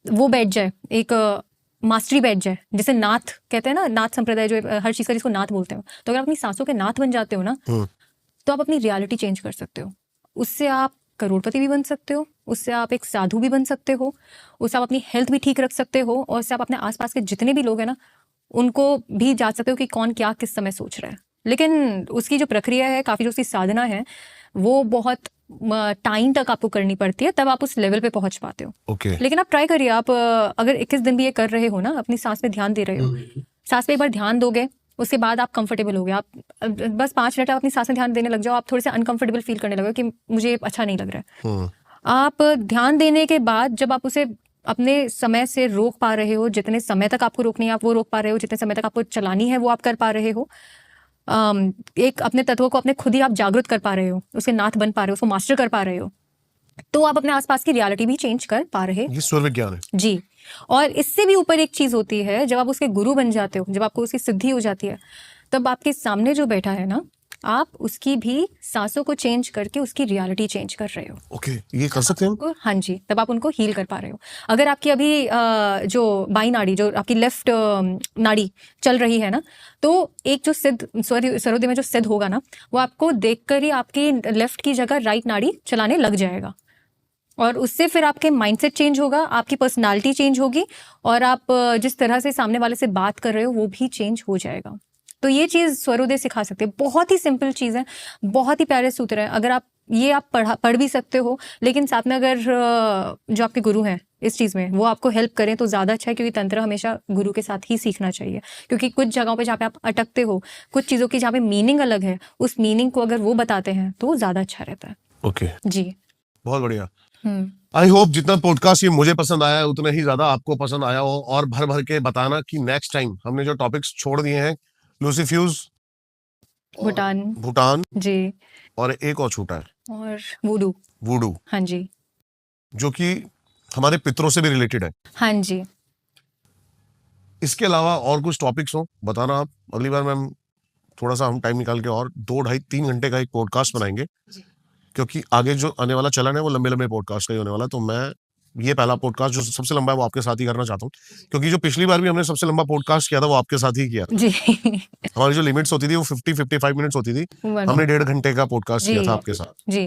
वो बैठ जाए, एक मास्टरी बैठ जाए, जैसे नाथ कहते हैं ना, नाथ संप्रदाय जो हर चीज का जिसको नाथ बोलते हो, तो अगर अपनी सांसों के नाथ बन जाते हो ना, तो आप अपनी रियलिटी चेंज कर सकते हो। उससे आप करोड़पति भी बन सकते हो, उससे आप एक साधु भी बन सकते हो, उससे आप अपनी हेल्थ भी ठीक रख सकते हो, और उससे आप अपने आसपास के जितने भी लोग हैं ना, उनको भी जान सकते हो कि कौन क्या किस समय सोच रहा है। लेकिन उसकी जो प्रक्रिया है, काफी जो उसकी साधना है, वो बहुत टाइम तक आपको करनी पड़ती है, तब आप उस लेवल पे पहुंच पाते हो। लेकिन आप ट्राई करिए, आप अगर 21 दिन भी ये कर रहे हो ना, अपनी सांस पे ध्यान दे रहे हो, सांस पे एक बार ध्यान दोगे उसके बाद आप कंफर्टेबल हो गए, आप बस 5 मिनट आप अपनी सांस में ध्यान देने लग जाओ, आप थोड़े से अनकंफर्टेबल फील करने लगे कि मुझे अच्छा नहीं लग रहा है। आप ध्यान देने के बाद जब आप उसे अपने समय से रोक पा रहे हो, जितने समय तक आपको रोकनी है आप वो रोक पा रहे हो, जितने समय तक आपको चलानी है वो आप कर पा रहे हो, एक अपने तत्वों को अपने खुद ही आप जागृत कर पा रहे हो, उसके नाथ बन पा रहे हो, उसको मास्टर कर पा रहे हो, तो आप अपने आसपास की रियलिटी भी चेंज कर पा रहे ये स्वर विज्ञान है। जी। और इससे भी ऊपर एक चीज होती है, जब आप उसके गुरु बन जाते हो, जब आपको उसकी सिद्धि हो जाती है, तब आपके सामने जो बैठा है ना, आप उसकी भी सांसों को चेंज करके उसकी रियलिटी चेंज कर रहे हो। ओके, ये कर सकते हैं हम? हाँ जी, तब आप उनको हील कर पा रहे हो। अगर आपकी अभी जो बाई नाड़ी, जो आपकी लेफ्ट नाड़ी चल रही है ना, तो एक जो सिद्ध सर्वोदय में जो सिद्ध होगा ना, वो आपको देखकर ही आपकी लेफ्ट की जगह राइट नाड़ी चलाने लग जाएगा, और उससे फिर आपके माइंडसेट चेंज होगा, आपकी पर्सनालिटी चेंज होगी, और आप जिस तरह से सामने वाले से बात कर रहे हो वो भी चेंज हो जाएगा। तो ये चीज़ स्वरोदय सिखा सकते हैं। बहुत ही सिंपल चीज़ है, बहुत ही प्यारे सूत्र हैं। अगर आप ये आप पढ़ भी सकते हो, लेकिन साथ में अगर जो आपके गुरु हैं इस चीज़ में वो आपको हेल्प करें तो ज़्यादा अच्छा है, क्योंकि तंत्र हमेशा गुरु के साथ ही सीखना चाहिए। क्योंकि कुछ जगहों पे जहाँ पे आप अटकते हो, कुछ चीज़ों की जहाँ पे मीनिंग अलग है, उस मीनिंग को अगर वो बताते हैं तो ज़्यादा अच्छा रहता है। ओके, जी। बहुत बढ़िया। आई होप जितना पॉडकास्ट ये मुझे पसंद आया है उतना ही ज्यादा आपको पसंद आया हो, और भर भर के बताना कि नेक्स्ट टाइम हमने जो टॉपिक्स छोड़ दिए हैं, लूसीफ्यूज, भूटान जी, और एक और छूटा है, और वुडू। वुडू, हाँ जी, जो कि हमारे पितरों से भी रिलेटेड है। हाँ जी। इसके अलावा और कुछ टॉपिक्स हो बताना आप। अगली बार मैम थोड़ा सा हम टाइम निकाल के और 2 ढाई 3 घंटे का एक पॉडकास्ट बनाएंगे, क्योंकि आगे जो आने वाला चलन है वो लंबे लंबे पॉडकास्ट का ही होने वाला। तो मैं ये पहला पॉडकास्ट जो सबसे लंबा है वो आपके साथ ही करना चाहता हूँ, क्योंकि जो पिछली बार भी हमने सबसे लंबा पॉडकास्ट किया था वो आपके साथ ही किया था। जी। हमारी जो लिमिट्स होती थी वो 50-55 मिनट्स होती थी, हमने 1.5 घंटे का पॉडकास्ट किया था आपके साथ। जी,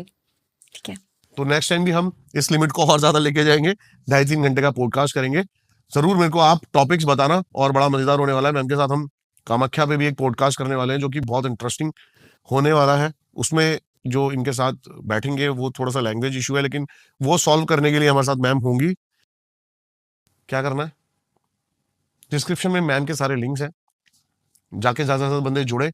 ठीक है। तो नेक्स्ट टाइम भी हम इस लिमिट को और ज्यादा लेके जाएंगे, 2.5-3 घंटे का पॉडकास्ट करेंगे। जरूर मेरे को आप टॉपिक्स बताना, और बड़ा मजेदार होने वाला है। मैम के साथ हम कामाख्या पे भी एक पॉडकास्ट करने वाले हैं जो कि बहुत इंटरेस्टिंग होने वाला है। उसमें जो इनके साथ बैठेंगे वो थोड़ा सा लैंग्वेज इशू है, लेकिन वो सॉल्व करने के लिए हमारे साथ मैम होंगी। क्या करना है, डिस्क्रिप्शन में मैम के सारे लिंक्स हैं, जाके ज्यादा से ज्यादा बंदे जुड़े,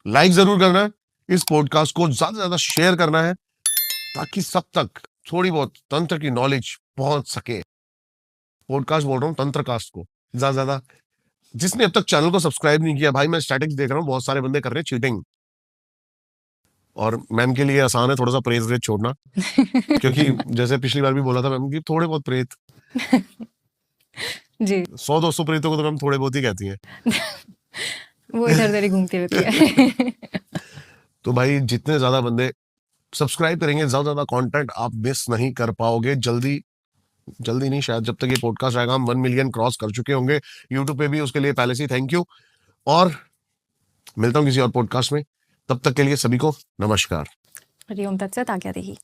लाइक जरूर करना है, इस पॉडकास्ट को ज्यादा से ज्यादा शेयर करना है, ताकि सब तक थोड़ी बहुत तंत्र की नॉलेज पहुंच सके। पॉडकास्ट बोल रहा हूँ, तंत्रकास्ट को ज्यादा से ज्यादा। जिसने अब तक चैनल को सब्सक्राइब नहीं किया, भाई मैं स्टैटिक्स देख रहा हूँ बहुत सारे बंदे कर रहे हैं चीटिंग, और मैम के लिए आसान है थोड़ा सा प्रेज रेट छोड़ना, क्योंकि जैसे पिछली बार भी बोला था मैम की, थोड़े बहुत प्रेत जी, 100-200 प्रेतों को तो मैम थोड़े बहुत ही कहती है। वो इधर-उधर ही घूमती रहती है। तो भाई जितने ज्यादा बंदे सब्सक्राइब करेंगे, ज्यादा ज्यादा कंटेंट आप मिस नहीं कर पाओगे। जल्दी नहीं, शायद जब तक ये पॉडकास्ट आएगा हम 1 मिलियन क्रॉस कर चुके होंगे यूट्यूब पे भी, उसके लिए पहले से ही थैंक यू। और मिलता हूँ किसी और पॉडकास्ट में, तब तक के लिए सभी को नमस्कार। हरि ओम तत्सत। आज्ञा देही।